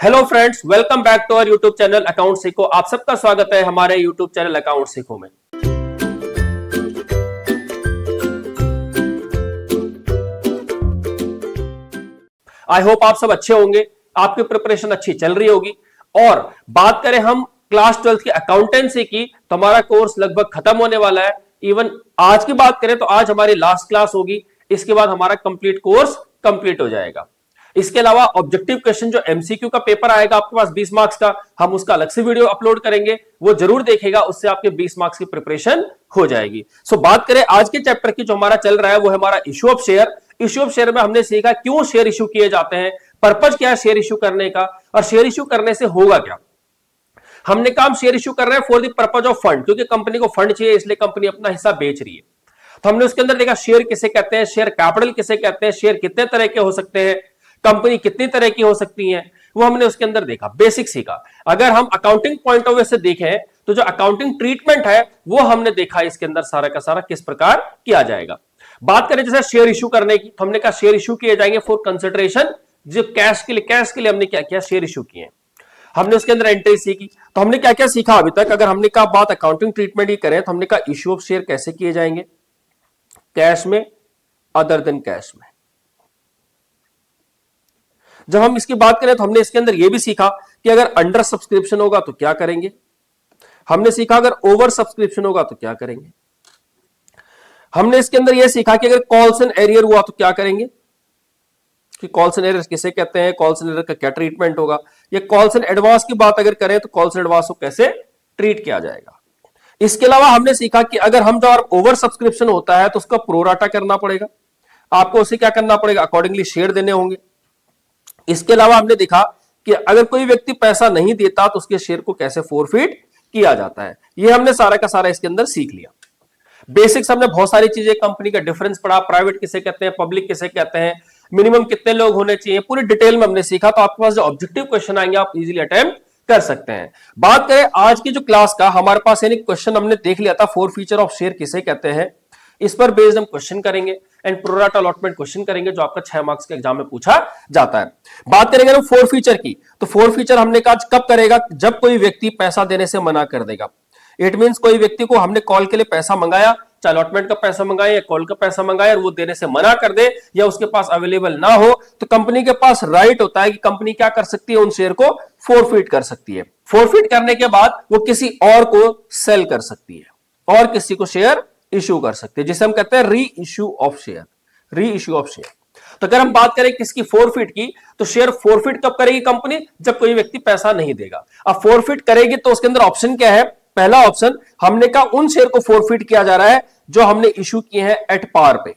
Hello friends, welcome back to our YouTube channel account सीखो। आप सबका स्वागत है हमारे यूट्यूब चैनल अकाउंट सीखो में। आई होप आप सब अच्छे होंगे, आपकी प्रिपरेशन अच्छी चल रही होगी। और बात करें हम क्लास 12 की अकाउंटेंसी की, तो हमारा कोर्स लगभग खत्म होने वाला है। इवन आज की बात करें तो आज हमारी लास्ट क्लास होगी, इसके बाद हमारा कंप्लीट कोर्स कंप्लीट हो जाएगा। इसके अलावा ऑब्जेक्टिव क्वेश्चन जो एमसीक्यू का पेपर आएगा आपके पास 20 मार्क्स का, हम उसका अलग से वीडियो अपलोड करेंगे, वो जरूर देखेगा, उससे आपके 20 मार्क्स की प्रिपरेशन हो जाएगी। सो बात करें आज के चैप्टर की, जो हमारा चल रहा है वो है हमारा issue of share. Issue of share में हमने सीखा क्यों शेयर इश्यू किए जाते हैं, पर्पज क्या है शेयर इश्यू करने का, और शेयर इश्यू करने से होगा क्या। हमने काम शेयर इश्यू कर रहे हैं for the purpose of fund, क्योंकि कंपनी को फंड चाहिए, इसलिए कंपनी अपना हिस्सा बेच रही है। तो हमने उसके अंदर देखा शेयर किसे कहते हैं, शेयर कैपिटल किसे कहते हैं, शेयर कितने तरह के हो सकते हैं, कंपनी कितनी तरह की हो सकती है, वो हमने उसके अंदर देखा, बेसिक सीखा। अगर हम अकाउंटिंग पॉइंट ऑफ व्यू से देखें तो जो अकाउंटिंग ट्रीटमेंट है वो हमने देखा इसके अंदर सारा का सारा किस प्रकार किया जाएगा। बात करें जैसे शेयर इश्यू करने की, तो हमने कहा शेयर इश्यू किए जाएंगे फॉर कंसिडरेशन, जो कैश के लिए हमने क्या किया, शेयर इश्यू किए। हमने उसके अंदर एंट्री सीखी। तो हमने क्या क्या सीखा अभी तक, अगर हमने कहा बात अकाउंटिंग ट्रीटमेंट की करें तो हमने कहा इश्यू ऑफ शेयर कैसे किए जाएंगे, कैश में, अदर देन कैश में। जब हम इसकी बात करें तो हमने इसके अंदर यह भी सीखा कि अगर अंडर सब्सक्रिप्शन होगा तो क्या करेंगे। हमने सीखा अगर ओवर सब्सक्रिप्शन होगा तो क्या करेंगे। हमने इसके अंदर यह सीखा कि अगर कॉल्स एंड एरियर हुआ तो क्या करेंगे, कि कॉल्स एंड एरियर किसे कहते हैं, कॉल्स एंड एरियर का क्या ट्रीटमेंट होगा। ये कॉल्स एंड एडवांस की बात अगर करें तो कॉल्स एंड एडवांस को कैसे ट्रीट किया जाएगा। इसके अलावा हमने सीखा कि अगर हम जो ओवर सब्सक्रिप्शन होता है तो उसका प्रोराटा करना पड़ेगा, आपको उसे क्या करना पड़ेगा, अकॉर्डिंगली शेयर देने होंगे। इसके अलावा हमने देखा कि अगर कोई व्यक्ति पैसा नहीं देता तो उसके शेयर को कैसे फोरफिट किया जाता है। यह हमने सारा का सारा इसके अंदर सीख लिया। बेसिक्स हमने बहुत सारी चीजें, कंपनी का डिफरेंस पढ़ा, प्राइवेट किसे कहते हैं, पब्लिक किसे कहते हैं, मिनिमम कितने लोग होने चाहिए, पूरी डिटेल में हमने सीखा। तो आपके पास जो ऑब्जेक्टिव क्वेश्चन आएंगे आप इजीली अटेम्प्ट कर सकते हैं। बात करें आज की जो क्लास का, हमारे पास यानी क्वेश्चन हमने देख लिया था, फोर फीचर ऑफ शेयर किसे कहते हैं, इस पर बेस्ड हम क्वेश्चन करेंगे एंड प्रोराटा अलॉटमेंट क्वेश्चन करेंगे, जो आपका 6 मार्क्स के एग्जाम में पूछा जाता है। बात करेंगे हम फोर फीचर की, तो फोर फीचर हमने कहा कब करेगा, जब कोई व्यक्ति पैसा देने से मना कर देगा। इट मींस कोई व्यक्ति को हमने कॉल के लिए पैसा मंगाया, चाहे अलॉटमेंट का पैसा मंगाए या कॉल का पैसा मंगाए, और वो देने से मना कर दे या उसके पास अवेलेबल ना हो, तो कंपनी के पास राइट होता है कि कंपनी क्या कर सकती है, उन शेयर को फोरफिट कर सकती है। फोरफिट करने के बाद वो किसी और को सेल कर सकती है और किसी को शेयर इश्यू कर सकते हैं, जिसे हम कहते हैं री इश्यू ऑफ शेयर। री इश्यू ऑफ शेयर। तो अगर हम बात करें किसकी, फोरफिट की, तो शेयर फोरफिट कब करेगी कंपनी, जब कोई व्यक्ति पैसा नहीं देगा। अब फोरफिट करेगी तो उसके अंदर ऑप्शन क्या है, पहला ऑप्शन हमने कहा उन शेयर को फोरफिट किया जा रहा है जो हमने इश्यू किए हैं एट पार पे।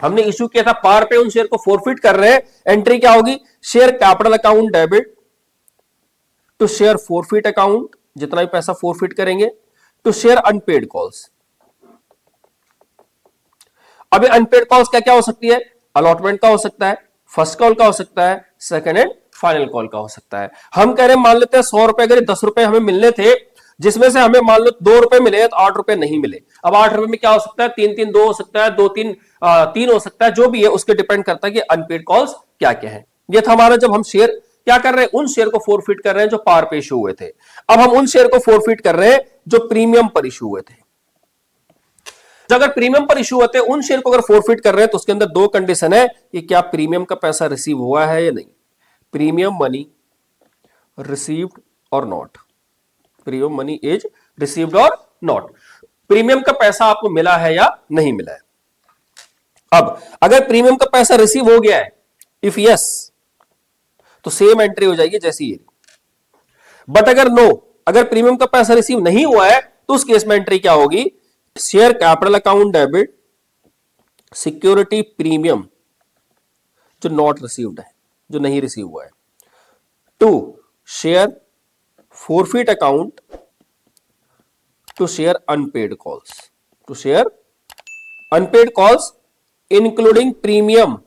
हमने इश्यू किया था पार पे, उन शेयर को फोरफिट कर रहे हैं। एंट्री क्या होगी, share capital account debit to share forfeit account, जितना भी पैसा फोरफिट करेंगे, टू शेयर अनपेड कॉल्स। अभी अनपेड कॉल्स क्या क्या हो सकती है, अलॉटमेंट का हो सकता है, फर्स्ट कॉल का हो सकता है, सेकंड एंड फाइनल कॉल का हो सकता है। हम कह रहे हैं मान लेते हैं 100 रुपए, अगर 10 रुपए हमें मिलने थे, जिसमें से हमें मान लो 2 रुपए मिले तो 8 रुपए नहीं मिले। अब 8 रुपए में क्या हो सकता है, 3 2 हो सकता है, 2 3 हो सकता है, जो भी है उसके डिपेंड करता है कि अनपेड कॉल्स क्या क्या है। ये था हमारा, जब हम शेयर क्या कर रहे हैं, उन शेयर को फोरफिट कर रहे हैं जो पार पे इशू हुए थे। अब हम उन शेयर को फोरफिट कर रहे हैं जो प्रीमियम पर इशू हुए थे। जो अगर प्रीमियम पर इशू होते हैं, उन शेयर को अगर फोरफिट कर रहे हैं तो उसके अंदर दो कंडीशन है कि क्या प्रीमियम का पैसा रिसीव हुआ है या नहीं, प्रीमियम मनी रिसीव्ड और not, premium money is received और नॉट, प्रीमियम का पैसा आपको मिला है या नहीं मिला है। अब अगर प्रीमियम का पैसा रिसीव हो गया है, इफ यस, तो सेम एंट्री हो जाएगी जैसी ये। बट अगर नो, अगर प्रीमियम का पैसा रिसीव नहीं हुआ है, तो उस केस में एंट्री क्या होगी, share capital account debit security premium जो नॉट रिसीव्ड है, जो नहीं रिसीव हुआ है, to share forfeit account to share unpaid calls, to share unpaid calls including premium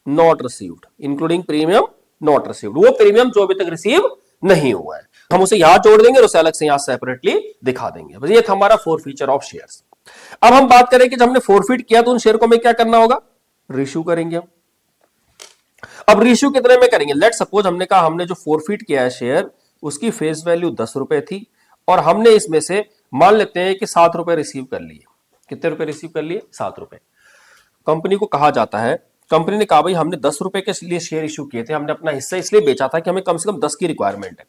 not received, including premium not received, वो प्रीमियम जो अभी तक रिसीव नहीं हुआ है, हम उसे यहां जोड़ देंगे और उसे अलग से यहां सेपरेटली दिखा देंगे। बस ये था हमारा फोर फीचर ऑफ शेयर्स। अब हम बात करें कि जब हमने फोरफिट किया तो उन शेयर को हमें क्या करना होगा, रिश्यू करेंगे हम। अब रीइश्यू कितने में करेंगे? लेट सपोज हमने कहा हमने जो फोरफिट किया है शेयर, उसकी फेस वैल्यू 10 रुपए थी और हमने इसमें से मान लेते हैं कि 7 रुपए रिसीव कर लिए। कितने रुपए रिसीव कर लिए? 7 रुपए। कंपनी को कहा जाता है, कंपनी ने कहा भाई हमने 10 रुपए के लिए शेयर इश्यू किए थे, हमने अपना हिस्सा इसलिए बेचा था कि हमें कम से कम 10 की रिक्वायरमेंट है,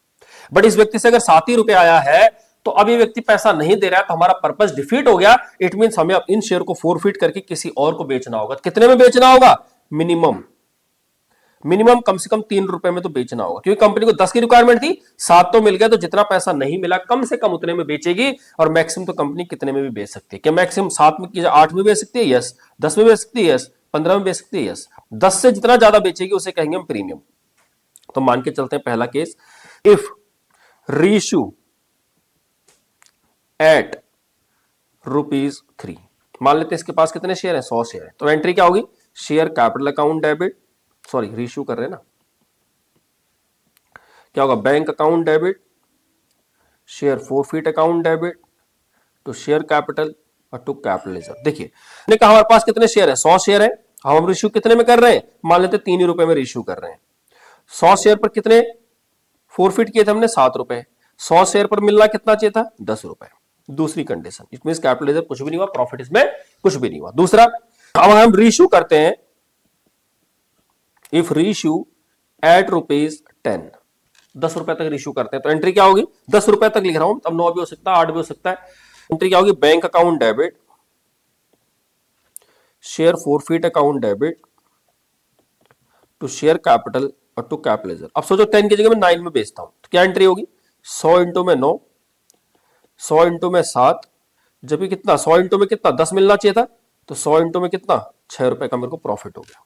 बट इस व्यक्ति से अगर 7 ही रुपए आया है तो अब ये व्यक्ति पैसा नहीं दे रहा है, तो हमारा पर्पस डिफीट हो गया। इट मींस हमें इन शेयर को फोरफिट करके किसी और को बेचना होगा। कितने में बेचना होगा? मिनिमम कम से कम 3 रुपए में तो बेचना होगा, क्योंकि कंपनी को 10 की रिक्वायरमेंट थी, 7 तो मिल गया, तो जितना पैसा नहीं मिला कम से कम उतने में बेचेगी। और मैक्सिमम तो कंपनी कितने में भी बेच सकती है? क्या मैक्सिमम 7 में की 8 में बेच सकती है? यस। 10 में बेच सकती है? यस। 15 में बेच सकती है? यस। 10 से जितना ज्यादा बेचेगी उसे कहेंगे हम प्रीमियम। तो मान के चलते हैं पहला केस, इफ रीइश्यू एट ₹3। मान लेते हैं इसके पास कितने शेयर है? 100 शेयर है। तो एंट्री क्या होगी? Share capital account debit, sorry reissue कर रहे हैं ना, क्या होगा? Bank account debit, share forfeit account debit to share capital और टू कैपिटल रिजर्व। देखिए हमने कहा हमारे पास कितने शेयर है? 100 शेयर है। हम रीइश्यू कितने में कर रहे हैं? मान लेते 3 ही रुपए में रीइश्यू कर रहे हैं। 100 शेयर पर कितने फोरफिट किए थे हमने? 7 रुपए। 100 शेयर पर मिलना कितना चाहिए था? 10 रुपए। दूसरी condition, it means capital reserve कुछ भी नहीं हुआ, प्रॉफिट इसमें कुछ भी नहीं हुआ। दूसरा, अब हम रीइश्यू करते हैं, इफ रीइश्यू एट ₹10, 10 रुपए तक रीइश्यू करते हैं, तो एंट्री क्या होगी? 10 रुपए तक लिख रहा हूं, अब 9 भी हो सकता है, 8 भी हो सकता है। एंट्री क्या होगी? Bank account debit, share forfeit account debit to share capital और टू कैपिटल रिजर्व। अब सोचो 10 की जगह मैं 9 में बेचता हूं, तो क्या एंट्री होगी? 100 इंटू में 9, 100 इंटू में 7, जब भी कितना 100 इंटू में कितना 10 मिलना चाहिए था, तो 100 इंटू में कितना 6 रुपए का मेरे को प्रॉफिट हो गया।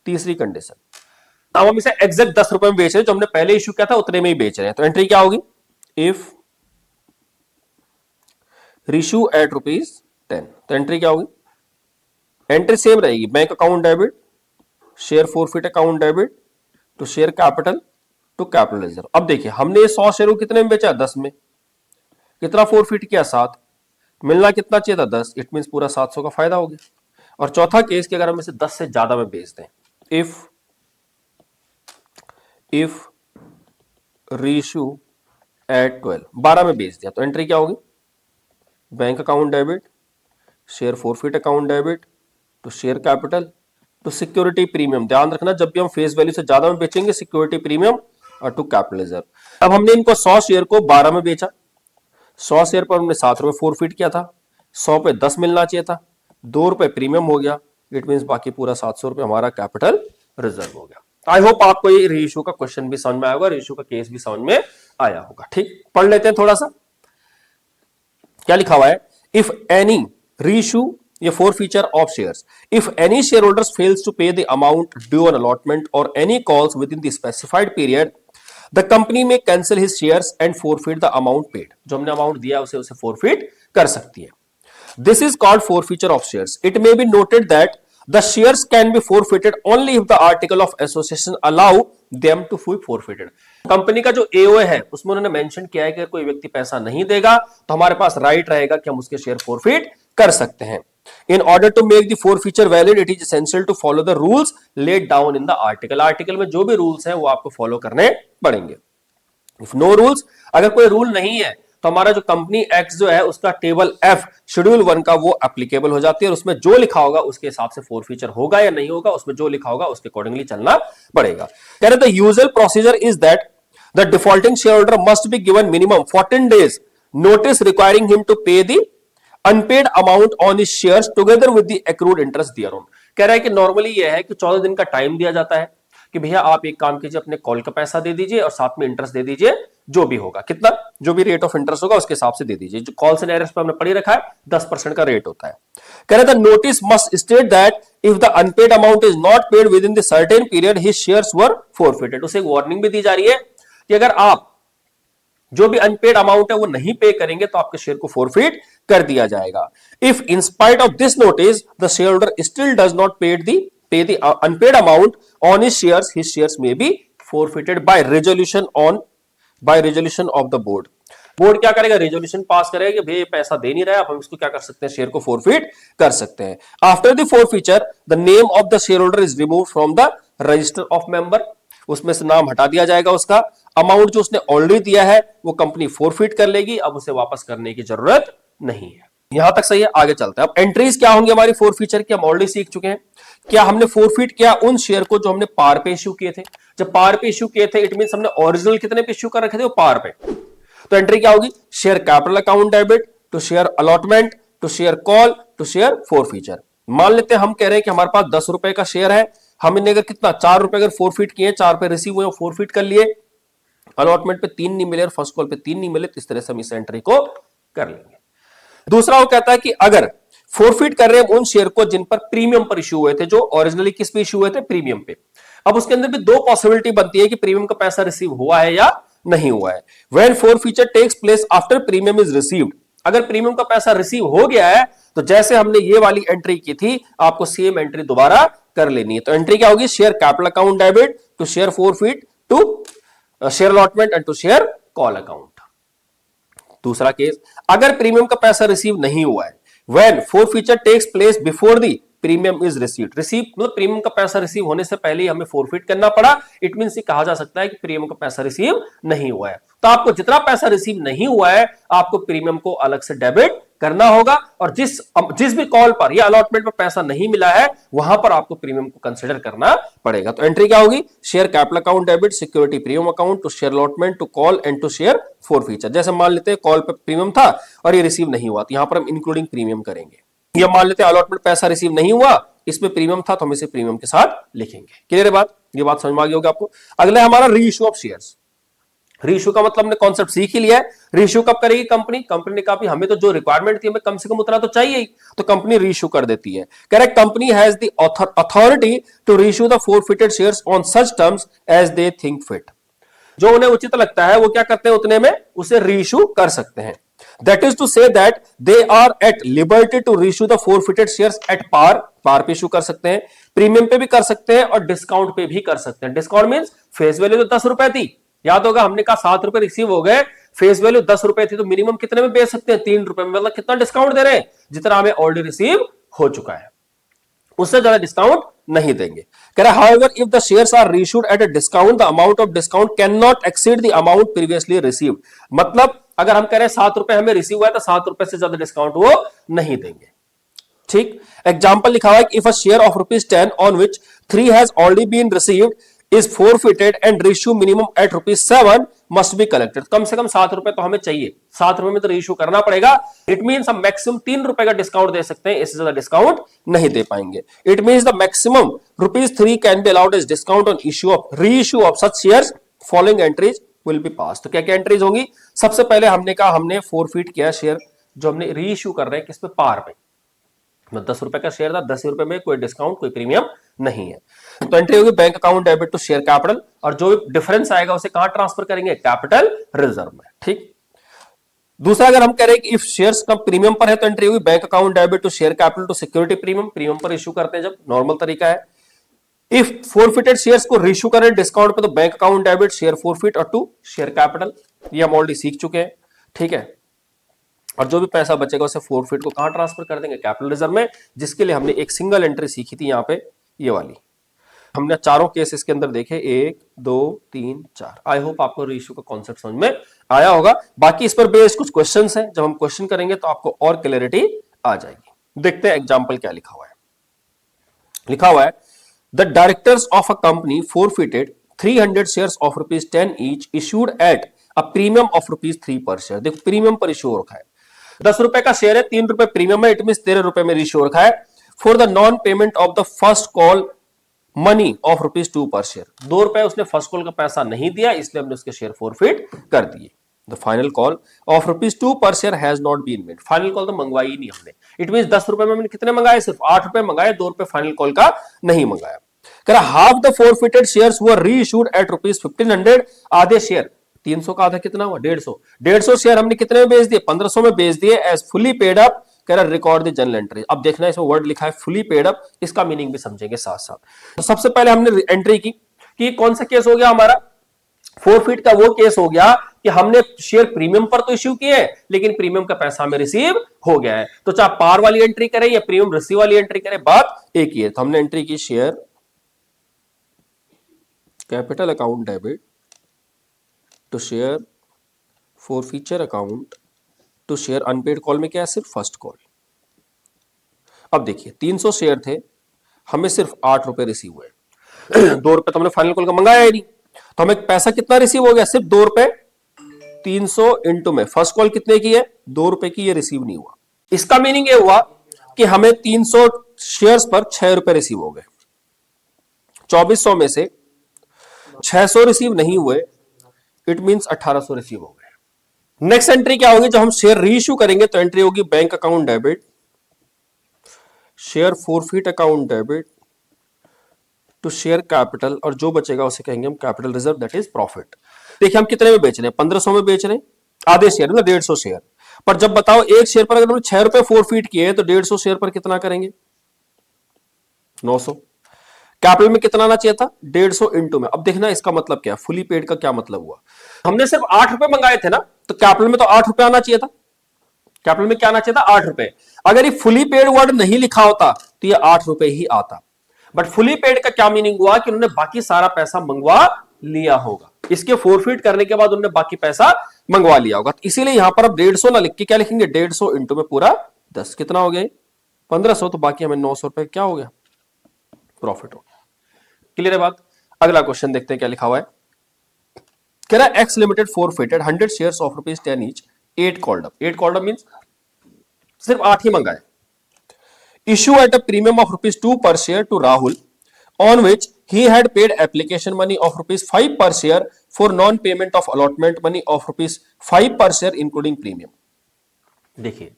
तीसरी कंडीशन, अब हम इसे एग्जैक्ट 10 रुपए में बेच रहे हैं, जो हमने पहले इश्यू किया था उतने में ही बेच रहे हैं, तो एंट्री क्या होगी? इफ रीइश्यू एट ₹10, तो एंट्री क्या होगी? एंट्री सेम रहेगी, bank account debit, share forfeit account debit to share capital to capital reserve. अब देखिए हमने ये 100 शेयर को कितने में बेचा? 10 में। कितना फोरफिट किया? 7। मिलना कितना चाहिए था? 10। इट मींस पूरा 700 का फायदा हो गया। और चौथा केस कि अगर हम इसे 10 से ज्यादा में बेच दें, इफ रीइश्यू एट 12 में बेच दिया, तो एंट्री क्या होगी? Bank account debit, share forfeit account debit to share capital to security premium. ध्यान रखना जब भी हम फेस वैल्यू से ज्यादा में बेचेंगे, सिक्योरिटी प्रीमियम और टू कैपिटल रिजर्व। अब हमने इनको 100 शेयर को 12 में बेचा, 100 शेयर पर हमने 7 रुपए फोरफिट किया था, 100 पे 10 मिलना चाहिए था, 2 रुपए प्रीमियम हो गया। इट मींस बाकी पूरा 700 रुपए हमारा कैपिटल रिजर्व हो गया। आई होप आपको ये रीइश्यू का क्वेश्चन भी समझ में आया होगा, रीइश्यू का केस भी समझ में आया होगा। ठीक, पढ़ लेते हैं थोड़ा सा क्या लिखा हुआ है। इफ एनी रीइश्यू, ये forfeiture of shares, if any share holders fails to pay the amount due on allotment और any calls within the specified period, the company may cancel his shares and forfeit the amount paid. जो हमने amount दिया उसे forfeit कर सकती है। This is called forfeiture of shares. It may be noted that the shares can be forfeited only if the article of association allow them to be forfeited. Company का जो AOA है उसमें उन्होंने मेंशन किया है कि अगर कोई व्यक्ति पैसा नहीं देगा तो हमारे पास राइट रहेगा कि हम उसके शेयर फोरफिट कर सकते हैं। In order to make the forfeiture valid, it is essential to follow the rules laid down in the article. Article में जो भी रूल्स हैं वो आपको फॉलो करने पड़ेंगे। If no rules, अगर कोई रूल नहीं है तो हमारा जो कंपनी एक्ट जो है उसका टेबल एफ शेड्यूल 1 का वो एप्लीकेबल हो जाती है, और उसमें जो लिखा होगा उसके हिसाब से फोरफीचर होगा या नहीं होगा, उसमें जो लिखा होगा उसके अकॉर्डिंगली चलना पड़ेगा। कह रहे the usual procedure is that the defaulting share holder must be given minimum 14 days notice requiring him to pay the unpaid amount on his shares together with the accrued interest thereon. कह रहा है कि normally यह है कि 14 दिन का time दिया जाता है कि भैया आप एक काम कीजिए, अपने कॉल का पैसा दे दीजिए और साथ में इंटरेस्ट दे दीजिए, जो भी होगा, कितना जो भी रेट ऑफ इंटरेस्ट होगा उसके हिसाब से दे दीजिए। जो कॉल्स एंड एरर्स पे हमने पढ़ी रखा है 10% का रेट होता है। कह रहे the notice must state that if the unpaid amount is not paid within the certain period his shares were forfeited. उसे एक वार्निंग भी दी जा रही है कि अगर आप जो भी अनपेड अमाउंट है वो नहीं पे करेंगे तो आपके शेयर को फोरफिट कर दिया जाएगा। If in spite of this notice the share holder still does not pay the unpaid amount on his shares may be forfeited by resolution of the board. Board क्या करेगा? रेजोल्यूशन पास करेगा कि भाई पैसा दे नहीं रहा है, अब हम इसको क्या कर सकते हैं, शेयर को फोरफिट कर सकते हैं। After the forfeiture the name of the share holder is remove from the register of member, उसमें से नाम हटा दिया जाएगा उसका। अमाउंट जो उसने ऑलरेडी दिया है वो कंपनी फोरफिट कर लेगी, अब उसे वापस करने की जरूरत नहीं है। यहां तक सही है, आगे चलते हैं। अब एंट्रीज क्या होंगी हमारी फोरफीचर की, हम ऑलरेडी सीख चुके हैं। क्या हमने फोरफिट किया उन शेयर को जो हमने पार पे इश्यू किए थे। जब पार पे इश्यू किए थे इट मीन हमने ओरिजिनल कितने पे इश्यू कर रखे थे, वो पार पे। तो एंट्री क्या होगी, share capital account debit to share allotment to share call to share forfeiture. मान लेते हैं हम कह रहे हैं कि हमारे पास 10 रुपए का शेयर है, हमने अगर कितना 4 रुपए अगर फोरफिट किए, 4 पे रिसीव हुए फोरफिट कर लिए, अलॉटमेंट पे 3 नहीं मिले और फर्स्ट कॉल पे 3 नहीं मिले, तो इस तरह से हम इस एंट्री को कर लेंगे। दूसरा वो कहता है कि अगर फोरफिट कर रहे हैं उन शेयर को जिन पर प्रीमियम पर इश्यू हुए थे, जो ओरिजिनली किस पे इश्यू हुए थे, प्रीमियम पे। अब उसके अंदर भी दो पॉसिबिलिटी बनती है कि प्रीमियम का पैसा रिसीव हुआ है या नहीं हुआ है। When forfeiture takes place after premium is received, अगर प्रीमियम का पैसा रिसीव हो गया है तो जैसे हमने ये वाली एंट्री की थी आपको सेम एंट्री दोबारा कर लेनी है। तो एंट्री क्या होगी, share capital account debit to share forfeit to share allotment and to share call account. दूसरा केस, अगर प्रीमियम का पैसा रिसीव नहीं हुआ है, when forfeiture takes place before the premium is received, receive मतलब प्रीमियम का पैसा रिसीव होने से पहले ही हमें फोरफिट करना पड़ा, इट मींस ये कहा जा सकता है कि प्रीमियम का पैसा रिसीव नहीं हुआ है। तो आपको जितना पैसा रिसीव नहीं हुआ है आपको प्रीमियम को अलग से डेबिट करना होगा, और जिस भी कॉल पर या अलॉटमेंट पर पैसा नहीं मिला है वहां पर आपको प्रीमियम को कंसीडर करना पड़ेगा। तो एंट्री क्या होगी, share capital account debit security premium account to share allotment to call and to share forfeiture. जैसे मान लेते हैं कॉल पे प्रीमियम था और ये रिसीव नहीं हुआ, तो यहां पर हम इंक्लूडिंग प्रीमियम करेंगे। ये मान लेते हैं अलॉटमेंट पैसा रिसीव नहीं हुआ, इसमें प्रीमियम था तो हम इसे प्रीमियम के साथ लिखेंगे। क्लियर है बात, ये बात समझ में आ गई होगी आपको। अगला है हमारा री इश्यू ऑफ शेयर्स। रीइश्यू का मतलब हमने कॉन्सेप्ट सीख ही लिया है। रीइश्यू कब करेगी कंपनी, कंपनी ने कहा हमें तो जो रिक्वायरमेंट थी हमें कम से कम उतना तो चाहिए ही, तो कंपनी रीइश्यू कर देती है। Correct, company has the authority to reissue the forfeited shares on such terms as they think fit. जो उन्हें उचित लगता है वो क्या करते हैं, उतने में उसे रीइश्यू कर सकते हैं। That is to say that they are at liberty to reissue the forfeited shares at par, par पे इशू कर सकते हैं, प्रीमियम पे भी कर सकते हैं और डिस्काउंट पे भी कर सकते हैं। डिस्काउंट मींस फेस वैल्यू तो 10 रुपए थी, याद होगा हमने कहा 7 रुपए रिसीव हो गए, फेस वैल्यू 10 रुपए थी, तो मिनिमम कितने में बेच सकते हैं, 3 रुपए में, मतलब कितना डिस्काउंट दे रहे हैं, जितना हमें ऑलरेडी रिसीव हो चुका है उससे ज्यादा डिस्काउंट नहीं देंगे। कह रहा है however if the shares are reissued at a discount the amount of discount can not exceed the amount previously received. मतलब अगर हम कह रहे हैं 7 रुपए हमें रिसीव हुआ है तो 7 रुपए से ज्यादा डिस्काउंट वो नहीं देंगे। ठीक, एग्जांपल लिखा हुआ है if a share of ₹10 on which 3 has already been received is forfeited and reissue minimum at ₹7 must be collected। कम से कम 7 रुपए तो हमें चाहिए, 7 रुपए में तो रीइश्यू करना पड़ेगा। इट मींस हम मैक्सिमम 3 रुपए का डिस्काउंट दे सकते हैं, इससे ज्यादा डिस्काउंट नहीं दे पाएंगे। It means the maximum ₹3 can be allowed as discount on issue of reissue of such shares following entries will be pass. तो क्या क्या एंट्रीज होंगी, सबसे पहले हमने कहा हमने फोरफिट किया शेयर जो हमने रीइश्यू कर रहे हैं किस पे, पार पे, 10 रुपए का शेयर था, 10 रुपए में कोई डिस्काउंट कोई प्रीमियम नहीं है। तो एंट्री होगी bank account debit to share capital, और जो डिफरेंस आएगा उसे कहां ट्रांसफर करेंगे, कैपिटल रिजर्व में। ठीक, दूसरा अगर हम कह रहे हैं कि इफ शेयर्स का प्रीमियम पर है तो एंट्री होगी bank account debit to share capital to security premium, premium पर इश्यू करते हैं जब, नॉर्मल तरीका है। इफ फोरफिटेड शेयर्स को रीइश्यू करें डिस्काउंट पे तो bank account debit share forfeit और टू शेयर कैपिटल, ये हम ऑलरेडी सीख चुके हैं। ठीक है, और जो भी पैसा बचेगा उसे फोरफिट को कहां ट्रांसफर कर देंगे, कैपिटल रिजर्व में, जिसके लिए हमने एक सिंगल एंट्री सीखी थी यहां पे, ये वाली। हमने चारों केस इसके अंदर देखे, 1 2 3 4। आई होप आपको रीइश्यू का कॉन्सेप्ट समझ में आया होगा। बाकी इस पर बेस्ड कुछ क्वेश्चंस हैं, जब हम क्वेश्चन करेंगे तो आपको और क्लैरिटी आ जाएगी। देखते हैं एग्जांपल क्या लिखा हुआ है। लिखा हुआ है the directors of a company forfeited 300 shares of ₹10 each issued at a premium of ₹3 पर शेयर। देखो प्रीमियम पर इश्यू रखा है, 10 रुपए का शेयर है, 3 रुपए प्रीमियम है, इट मीन 13 रुपए में इश्यू रखा है। For the non payment of the first call money of ₹2 पर शेयर, 2 रुपए उसने फर्स्ट कॉल का पैसा नहीं दिया इसलिए हमने उसके शेयर फोरफिट कर दिए। द फाइनल कॉल ऑफ ₹2 पर share has not been made, final call तो मंगवाई ही नहीं हमने, इट मीन 10 रुपए में हमने कितने मंगाए, सिर्फ 8 रुपए मंगाए, 2 रुपए फाइनल कॉल का नहीं मंगाया। कह रहा half the forfeited shares were reissued at ₹1500, आधे शेयर 300 का आधा कितना हुआ, 150 शेयर हमने कितने में बेच दिए, 1500 में बेच दिए एज फुली पेड अप। कह रहा रिकॉर्ड द जनरल एंट्री। अब देखना इसमें वर्ड लिखा है फुली पेड अप, इसका मीनिंग भी समझेंगे साथ साथ। तो सबसे पहले हमने एंट्री की कि कौन सा केस हो गया हमारा, फोरफिट का वो केस हो गया कि हमने शेयर प्रीमियम पर तो इश्यू किए लेकिन प्रीमियम का पैसा हमें रिसीव हो गया है। तो चाहे पार वाली एंट्री करें या प्रीमियम रिसीव वाली एंट्री करें, बात एक ही है। तो हमने एंट्री की share capital account debit to share forfeiture account to share unpaid call में क्या है, सिर्फ फर्स्ट कॉल। अब देखिए 300 शेयर थे, हमें सिर्फ 8 रुपए रिसीव हुए। 2 रुपए तो हमने फाइनल कॉल का मंगाया ही नहीं, तो हमें पैसा कितना रिसीव हो गया, सिर्फ 2 रुपए। 300 इंटू में फर्स्ट कॉल कितने की है, 2 रुपए की, ये रिसीव नहीं हुआ। इसका मीनिंग ये हुआ कि हमें 300 शेयर्स पर 6 रुपए रिसीव हो गए। 2400 में से 600 रिसीव नहीं हुए, इट मींस 1800 रिसीव हो गए। नेक्स्ट एंट्री क्या होगी, जब हम शेयर रीइश्यू करेंगे तो एंट्री होगी bank account debit share forfeit account debit to share capital, और जो बचेगा उसे कहेंगे हम capital reserve, that is profit. देखिए हम कितने में बेच रहे हैं, 1500 में बेच रहे हैं, आधे शेयर मतलब 150 शेयर। पर जब बताओ एक शेयर पर अगर हमने 6 रुपए फॉरफिट किए तो 150 शेयर पर कितना करेंगे, 900। कैपिटल में कितना आना चाहिए था, 150 इंटू में। अब देखना इसका मतलब क्या है, फुली पेड का क्या मतलब हुआ। हमने सिर्फ 8 रुपए मंगाए थे ना, तो कैपिटल में तो 8 रुपए आना चाहिए था। कैपिटल में क्या आना चाहिए था, 8 रुपए। अगर ये फुली पेड वर्ड नहीं लिखा होता तो ये 8 रुपए ही आता। बट फुली पेड का क्या मीनिंग हुआ कि उन्होंने बाकी सारा पैसा मंगवा लिया होगा, इसके फॉरफिट करने के बाद उन्होंने बाकी पैसा मंगवा लिया होगा। तो इसीलिए यहां पर अब 150 ना लिख के क्या लिखेंगे, 150 इंटू में पूरा 10, कितना हो गया 1500, तो बाकी हमें 900 रुपए क्या हो गया, प्रॉफिट हो गया। क्लियर है बात। अगला क्वेश्चन देखते हैं क्या लिखा हुआ है। कह रहा है x limited forfeited 100 shares of ₹10 each, 8 called up. 8 called up means सिर्फ 8 ही मंगाए। Issue at a premium of ₹2 per share to Rahul, on which he had paid application money of ₹5 per share for non-payment of allotment money of ₹5 per share including premium। देखिए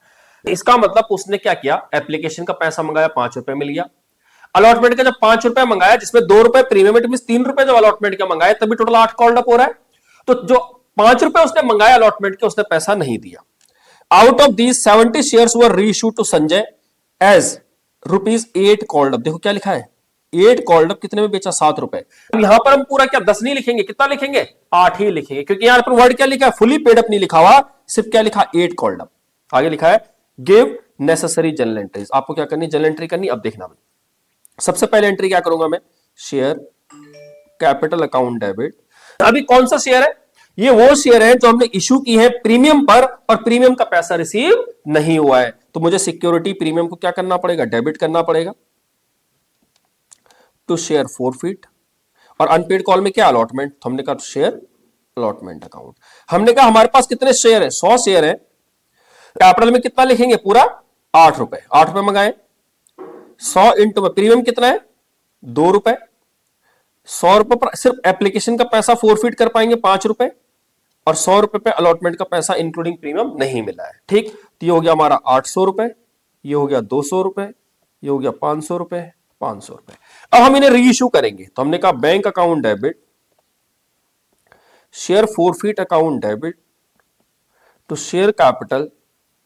इसका मतलब उसने क्या किया, application का पैसा मंगाया, 5 रुपए मिल गया। अलॉटमेंट का जब 5 रुपए मंगाया, जिसमें 2 रुपए प्रीमियम, इट मींस 3 रुपए जब अलॉटमेंट का मंगाया, तभी टोटल 8 कॉल्ड अप हो रहा है। तो जो 5 रुपए उसने मंगाया अलॉटमेंट के, उसने पैसा नहीं दिया। Out of these 70 shares were reissued to Sanjay as ₹8 called up. देखो क्या लिखा है, 8 कॉल्ड अप, कितने में बेचा, 7 रुपए। यहां पर हम पूरा क्या 10 नहीं लिखेंगे, कितना लिखेंगे, 8 ही लिखेंगे, क्योंकि यहां पर वर्ड क्या लिखा है, फुली पेड अप नहीं लिखा हुआ, सिर्फ क्या लिखा, 8 कॉल्ड अप। आगे लिखा है गिव नेसेसरी जनरल एंट्रीज। आपको क्या करनी, जनरल एंट्री करनी। अब देखना भाई, सबसे पहले एंट्री क्या करूंगा मैं, शेयर कैपिटल अकाउंट डेबिट। अभी कौन सा शेयर है, ये वो शेयर है जो हमने इश्यू की है प्रीमियम पर, और प्रीमियम का पैसा रिसीव नहीं हुआ है, तो मुझे सिक्योरिटी प्रीमियम को क्या करना पड़ेगा, डेबिट करना पड़ेगा टू शेयर फॉरफिट। और अनपेड कॉल में क्या, अलॉटमेंट, तो हमने कहा शेयर अलॉटमेंट अकाउंट। हमने कहा हमारे पास कितने शेयर है, 100 शेयर है। कैपिटल में कितना लिखेंगे, पूरा 8 रुपए। 8 रुपए मंगाए, 100 इंटू में प्रीमियम कितना है, 2 रुपए। 100 रुपए पर सिर्फ एप्लीकेशन का पैसा फॉरफिट कर पाएंगे 5 रुपए, और 100 रुपए पे अलॉटमेंट का पैसा इंक्लूडिंग प्रीमियम नहीं मिला है। ठीक, तो ये हो गया हमारा 800 रुपए, ये हो गया 200 रुपए, ये हो गया 500 रुपए, 500 रुपए। अब हम इन्हें रीइश्यू करेंगे, तो हमने कहा bank account debit share forfeit account debit to share capital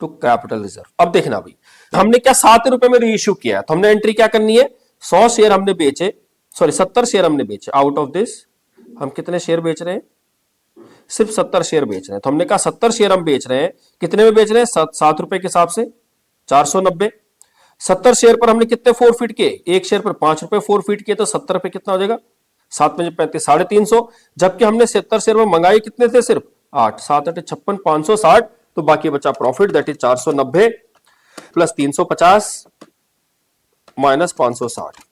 to capital reserve. अब देखना भाई, हमने क्या 7 रुपए में रीइश्यू किया है, तो हमने एंट्री क्या करनी है, 100 शेयर हमने बेचे, सॉरी 70 शेयर हमने बेचे। आउट ऑफ दिस हम कितने शेयर बेच रहे हैं, सिर्फ 70 शेयर बेच रहे हैं। तो हमने कहा 70 शेयर हम बेच रहे हैं, कितने में बेच रहे हैं, 7 रुपए के हिसाब से 490। 70 शेयर पर हमने कितने फॉरफिट किए, एक शेयर पर 5 रुपए फॉरफिट किए, तो 70 रुपए कितना हो जाएगा, 7 में 35, 350। जबकि हमने 70 शेयर में मंगाए कितने थे, सिर्फ 8, 7 8 56, 560, तो बाकी बचा profit, that is 490 plus 350 minus 560।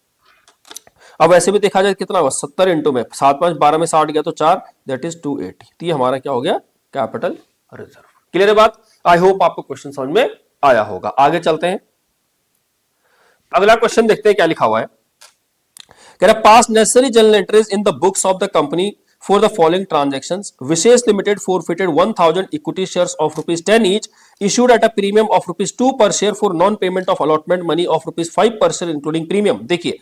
अब ऐसे भी देखा जाए कितना हुआ, 70 इंटू में 7 5 12 में 60 गया तो 4, दैट इज 280। तो ये हमारा क्या हो गया, कैपिटल रिजर्व। क्लियर है बात। आई होप आपको क्वेश्चन समझ में आया होगा। आगे चलते हैं, अगला क्वेश्चन देखते हैं क्या लिखा हुआ है। कह रहा pass necessary journal entries in the books of the company for the following transactions. Vishesh limited forfeited 1000 equity shares of ₹10 each, issued at a premium of ₹2 per share for non payment of allotment money of ₹5 per share including premium। देखिए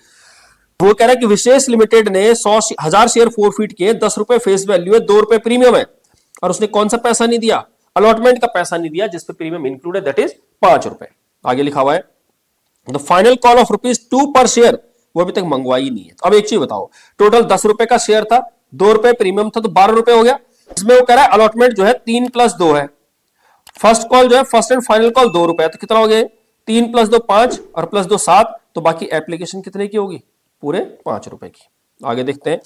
वो कह रहा है कि विशेष limited ने 100,000 share forfeit किए, 10 रुपए face value है, 2 रुपए प्रीमियम है, और उसने कौन सा पैसा नहीं दिया, अलॉटमेंट का पैसा नहीं दिया, जिसपे प्रीमियम इंक्लूड है, दैट इज 5 रुपए। आगे लिखा हुआ है द फाइनल कॉल ऑफ ₹2 पर शेयर, वो अभी तक मंगवाई नहीं है। अब एक चीज बताओ, टोटल 10 रुपए का शेयर था, 2 रुपए प्रीमियम था, तो 12 रुपए हो गया। इसमें वो कह रहा है अलॉटमेंट जो है 3 + 2 है, फर्स्ट कॉल जो है फर्स्ट एंड फाइनल कॉल 2 रुपए, तो कितना हो गया, 3 + 2 5 और प्लस 2 7, तो बाकी एप्लीकेशन कितने की होगी, पूरे 5 रुपए की। आगे देखते हैं,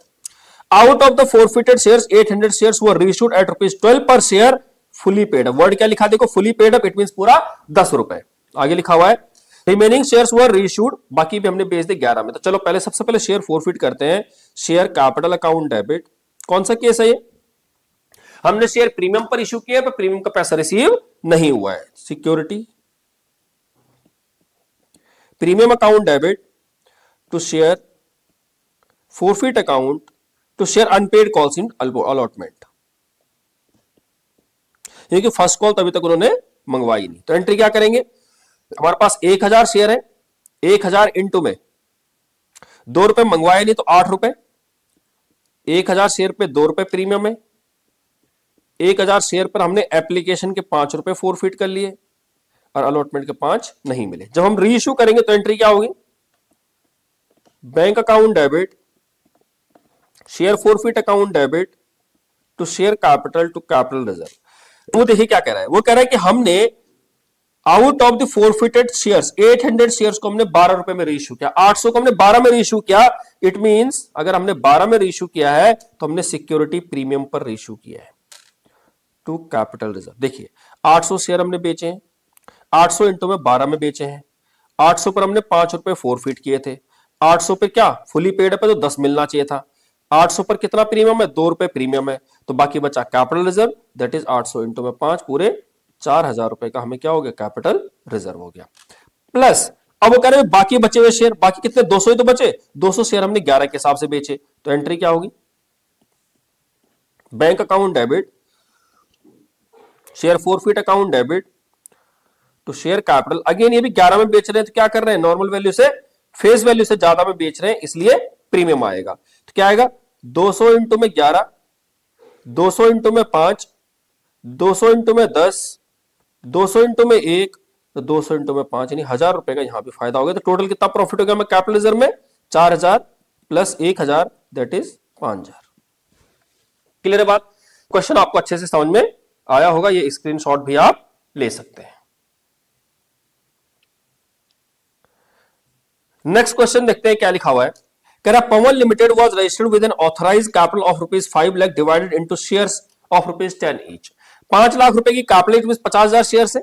out of the forfeited shares 800 shares were reissued at ₹12 per share fully paid up. Word क्या लिखा देखो, fully paid up, it means पूरा 10 रुपए। आगे लिखा हुआ है रिमेनिंग शेयर्स वर रीइश्यूड, बाकी भी हमने बेच दिए 11 में। तो चलो पहले सबसे पहले शेयर फोरफिट करते हैं। शेयर कैपिटल अकाउंट डेबिट, कौन सा केस है ये? हमने शेयर प्रीमियम पर इश्यू किया, पर प्रीमियम का पैसा रिसीव नहीं हुआ है। Security premium account debit to share forfeit account to share unpaid calls in allotment, क्योंकि फर्स्ट कॉल तभी तक उन्होंने मंगवाई नहीं। तो एंट्री क्या करेंगे? हमारे पास 1000 शेयर है, 1000 इंटू में 2 रुपए मंगवाए नहीं तो 8 रुपए, 1000 शेयर पे 2 रुपए प्रीमियम है, 1000 शेयर पर हमने एप्लीकेशन के 5 रुपए फोरफिट कर लिए और अलॉटमेंट के 5 नहीं मिले। जब हम री इश्यू करेंगे तो एंट्री क्या होगी? Bank account debit share forfeit account debit to share capital to capital reserve. वो देखिए क्या कह रहा है, वो कह रहा है कि हमने out of the forfeited shares 800 shares को हमने 12 रुपए में रीइश्यू किया, 800 को हमने 12 में रीइश्यू किया। इट मींस अगर हमने 12 में रीइश्यू किया है तो हमने सिक्योरिटी प्रीमियम पर रीइश्यू किया है टू कैपिटल रिजर्व। देखिए 800 शेयर हमने बेचे हैं, 800 इंटू में 12 में बेचे हैं, 800 पर हमने 5 रुपए फोरफिट किए थे, 800 पे क्या फुली पेड पे तो 10 मिलना चाहिए था, 800 पर कितना प्रीमियम है? 2 रुपए प्रीमियम है, तो बाकी बचा capital reserve, that is 800 into में 5, पूरे 4000 रुपए का हमें क्या हो गया? कैपिटल रिजर्व हो गया। प्लस अब वो कह रहे हैं बाकी बचे हुए शेयर, बाकी कितने? 200 ही तो बचे, 200 शेयर हमने 11 के हिसाब से बेचे। तो एंट्री क्या होगी? Bank account debit share forfeit account debit to share capital. Again ये भी 11 में बेच रहे हैं तो क्या कर रहे हैं? नॉर्मल वैल्यू से, फेस वैल्यू से ज्यादा में बेच रहे हैं, इसलिए प्रीमियम आएगा। तो क्या आएगा? 200 इंटू में 11, 200 इंटू में 5, 200 इंटू में 10, 200 इंटू में 1, तो 200 इंटू में 5, यानी 1000 रुपए का यहां भी फायदा हो गया। तो टोटल कितना प्रॉफिट हो गया हमें कैपिटल रिजर्व में? 4000 प्लस 1000, दैट इज 5000। क्लियर है बात? क्वेश्चन आपको अच्छे से समझ में आया होगा, ये स्क्रीनशॉट भी आप ले सकते हैं। नेक्स्ट क्वेश्चन देखते हैं क्या लिखा हुआ है। कह रहा Pavan limited was registered with an authorised capital of ₹5 lakh divided into shares of ₹10 each. 5 lakh रुपए की कैपिटल में 50,000 शेयर है।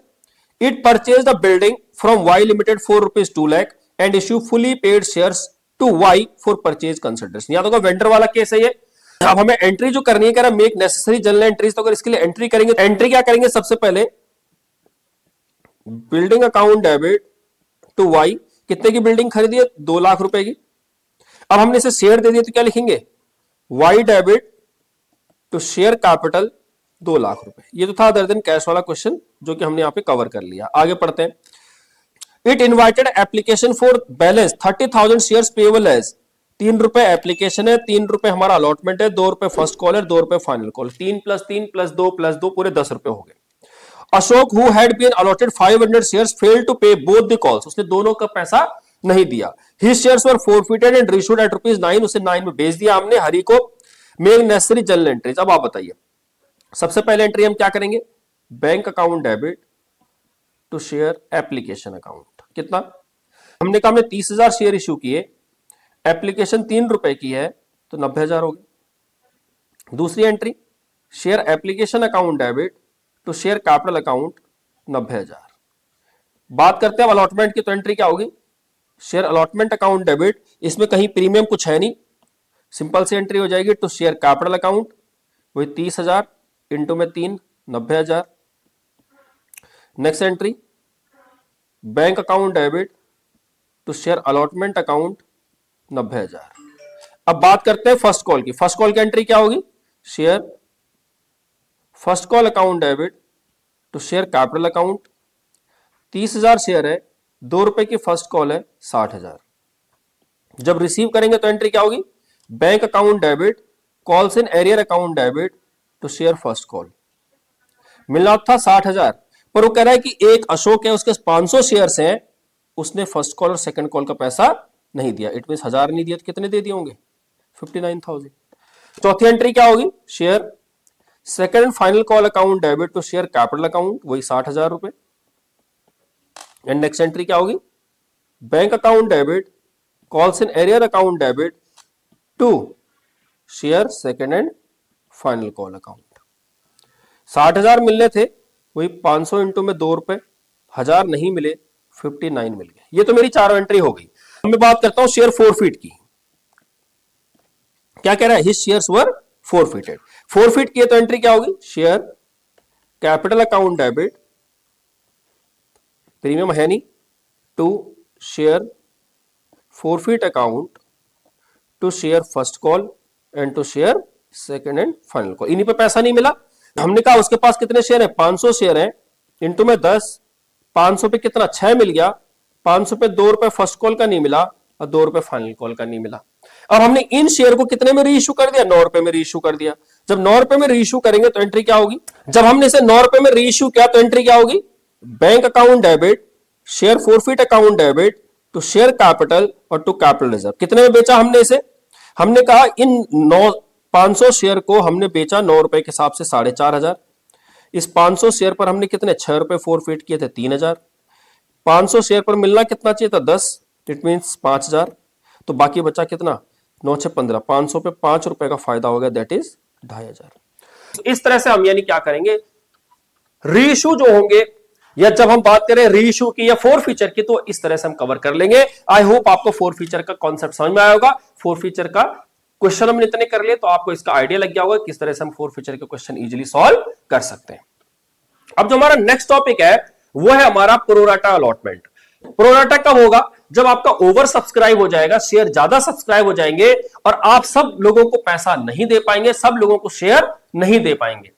It purchase the building from Y limited for ₹2 lakh and issue fully paid shares to Y for purchase consideration. या तो vendor वाला case है ये। अब हमें एंट्री जो करनी है, कह रहा मेक नेसेसरी जनरल एंट्रीज। तो अगर इसके लिए एंट्री करेंगे तो एंट्री क्या करेंगे? सबसे पहले building account debit to Y, कितने की बिल्डिंग खरीदी है? 2 लाख रुपए की। अब हमने इसे शेयर दे दिया तो क्या लिखेंगे? Y debit to share capital 2 lakh रुपए। ये तो था अदर देन कैश वाला क्वेश्चन जो कि हमने यहां पे कवर कर लिया। आगे पढ़ते हैं। It invited application for balance 30,000 shares payable as. 3 रुपए एप्लीकेशन है, 3 रुपए हमारा अलॉटमेंट है, 2 रुपए फर्स्ट कॉल है, 2 रुपए फाइनल कॉल। 3 + 3 + 2 + 2 पूरे 10 रुपए हो गए। Ashok who had been allotted 500 shares failed to pay both the calls. उसने दोनों का पैसा नहीं दिया। His shares were forfeited and reissued at ₹9। उसे 9 में बेच दिया हमने हरि को। Make necessary journal entries. अब आप बताइए, सबसे पहले एंट्री हम क्या करेंगे? Bank account debit to share application account. कितना? हमने कहा हमने 30,000 शेयर इश्यू किए, एप्लीकेशन 3 रुपए की है तो 90,000 हो गए। दूसरी entry share application account debit to share capital account 90,000। बात करते हैं अलॉटमेंट की, तो एंट्री क्या होगी? शेयर अलॉटमेंट अकाउंट डेबिट, इसमें कहीं प्रीमियम कुछ है नहीं, सिंपल सी एंट्री हो जाएगी टू शेयर कैपिटल अकाउंट, वही 30,000 इंटू में 3, 90,000। Next entry bank account debit to share allotment account 90,000। अब बात करते हैं फर्स्ट कॉल की। फर्स्ट कॉल की एंट्री क्या होगी? Share first call account debit to share capital account. 30,000 share है, 2 रुपए की फर्स्ट कॉल है, 60,000। जब रिसीव करेंगे तो एंट्री क्या होगी? Bank account debit calls in arrear account debit to share first call. मिलना था 60,000, पर वो कह रहा है कि एक अशोक है, उसके 500 शेयर्स हैं, उसने फर्स्ट कॉल और सेकंड कॉल का पैसा नहीं दिया। इट मींस 1000 नहीं दिया तो कितने दे दिए होंगे? 59,000। चौथी एंट्री क्या होगी? Share second and final call account debit to share capital account, वही 60,000 रुपए। एंड नेक्स्ट एंट्री क्या होगी? Bank account debit calls in arrear account debit to share second and final call account. 60,000 मिलने थे, वही 500 इंटू में 2 रुपए, 1000 नहीं मिले, 59 मिल गए। ये तो मेरी चारों एंट्री हो गई। मैं बात करता हूं शेयर फोरफीट की। क्या कह रहा है? His shares were forfeited. Forfeit किए तो एंट्री क्या होगी? Share capital account debit, premium है नहीं, to share forfeit account, to share first call and to share second and final call. इन्हीं पे पैसा नहीं मिला। हमने कहा उसके पास कितने शेयर है? 500 शेयर है, इंटू में 10, 500 पे कितना? 6 मिल गया। 500 पे 2 रुपए फर्स्ट कॉल का नहीं मिला और 2 रुपए फाइनल कॉल का नहीं मिला। अब हमने इन शेयर को कितने में रीइश्यू कर दिया? 9 रुपए में रीइश्यू कर दिया। जब 9 रुपए में रीइश्यू करेंगे तो एंट्री क्या होगी? जब हमने इसे 9 रुपए में रीइश्यू किया तो एंट्री क्या होगी? Bank account debit, share forfeit account debit, to share capital और टू कैपिटल रिजर्व। कितने में बेचा हमने इसे? हमने कहा इन 500 शेयर को हमने बेचा 9 रुपए के हिसाब से 4,500। इस 500 शेयर पर हमने कितने? 6 रुपए फोरफिट किए थे, 3,000। 500 शेयर पर मिलना कितना चाहिए था? 10, इट मींस 5,000। तो बाकी बचा कितना? 9 6 15, 500 पे 5 रुपए का फायदा हो गया, दैट इज 2,500। इस तरह से हम यानी क्या करेंगे? रीइश्यू जो होंगे, या जब हम बात करें रीइश्यू की या फोर फीचर की, तो इस तरह से हम कवर कर लेंगे। आई होप आपको फोर फीचर का कॉन्सेप्ट समझ में आया होगा। फोर फीचर का क्वेश्चन हमने इतने कर लिए तो आपको इसका आइडिया लग गया होगा किस तरह से हम फोर फीचर के क्वेश्चन इजीली सॉल्व कर सकते हैं। अब जो हमारा नेक्स्ट टॉपिक है वो है हमारा प्रोराटा अलॉटमेंट। प्रोराटा कब होगा? जब आपका ओवर सब्सक्राइब हो जाएगा, शेयर ज्यादा सब्सक्राइब हो जाएंगे और आप सब लोगों को पैसा नहीं दे पाएंगे, सब लोगों को शेयर नहीं दे पाएंगे।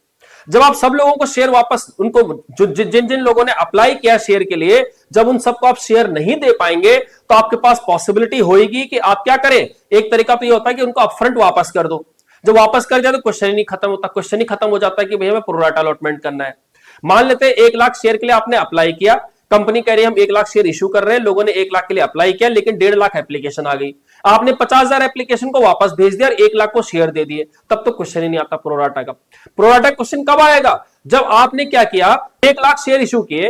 जब आप सब लोगों को शेयर वापस, उनको जो जिन जिन लोगों ने अप्लाई किया शेयर के लिए, जब उन सबको आप शेयर नहीं दे पाएंगे तो आपके पास पॉसिबिलिटी होगी कि आप क्या करें। एक तरीका तो ये होता है कि उनको अपफ्रंट वापस कर दो। जब वापस कर जाए तो क्वेश्चन ही नहीं खत्म होता। क्वेश्चन ही खत्म हो जाता है कि भैया हमें प्रोराटा अलॉटमेंट करना है। मान लेते हैं 1 लाख शेयर के लिए आपने अप्लाई किया, कंपनी कह रही है हम 1 लाख शेयर इश्यू कर रहे हैं, लोगों ने 1 लाख के लिए अप्लाई किया, लेकिन 1.5 लाख एप्लीकेशन आ गई। आपने 50,000 एप्लीकेशन को वापस भेज दिया और 1 लाख को शेयर दे दिए, तब तो क्वेश्चन ही नहीं आता प्रोराटा का। प्रोराटा क्वेश्चन कब आएगा? जब आपने क्या किया, 1 लाख शेयर इश्यू किए,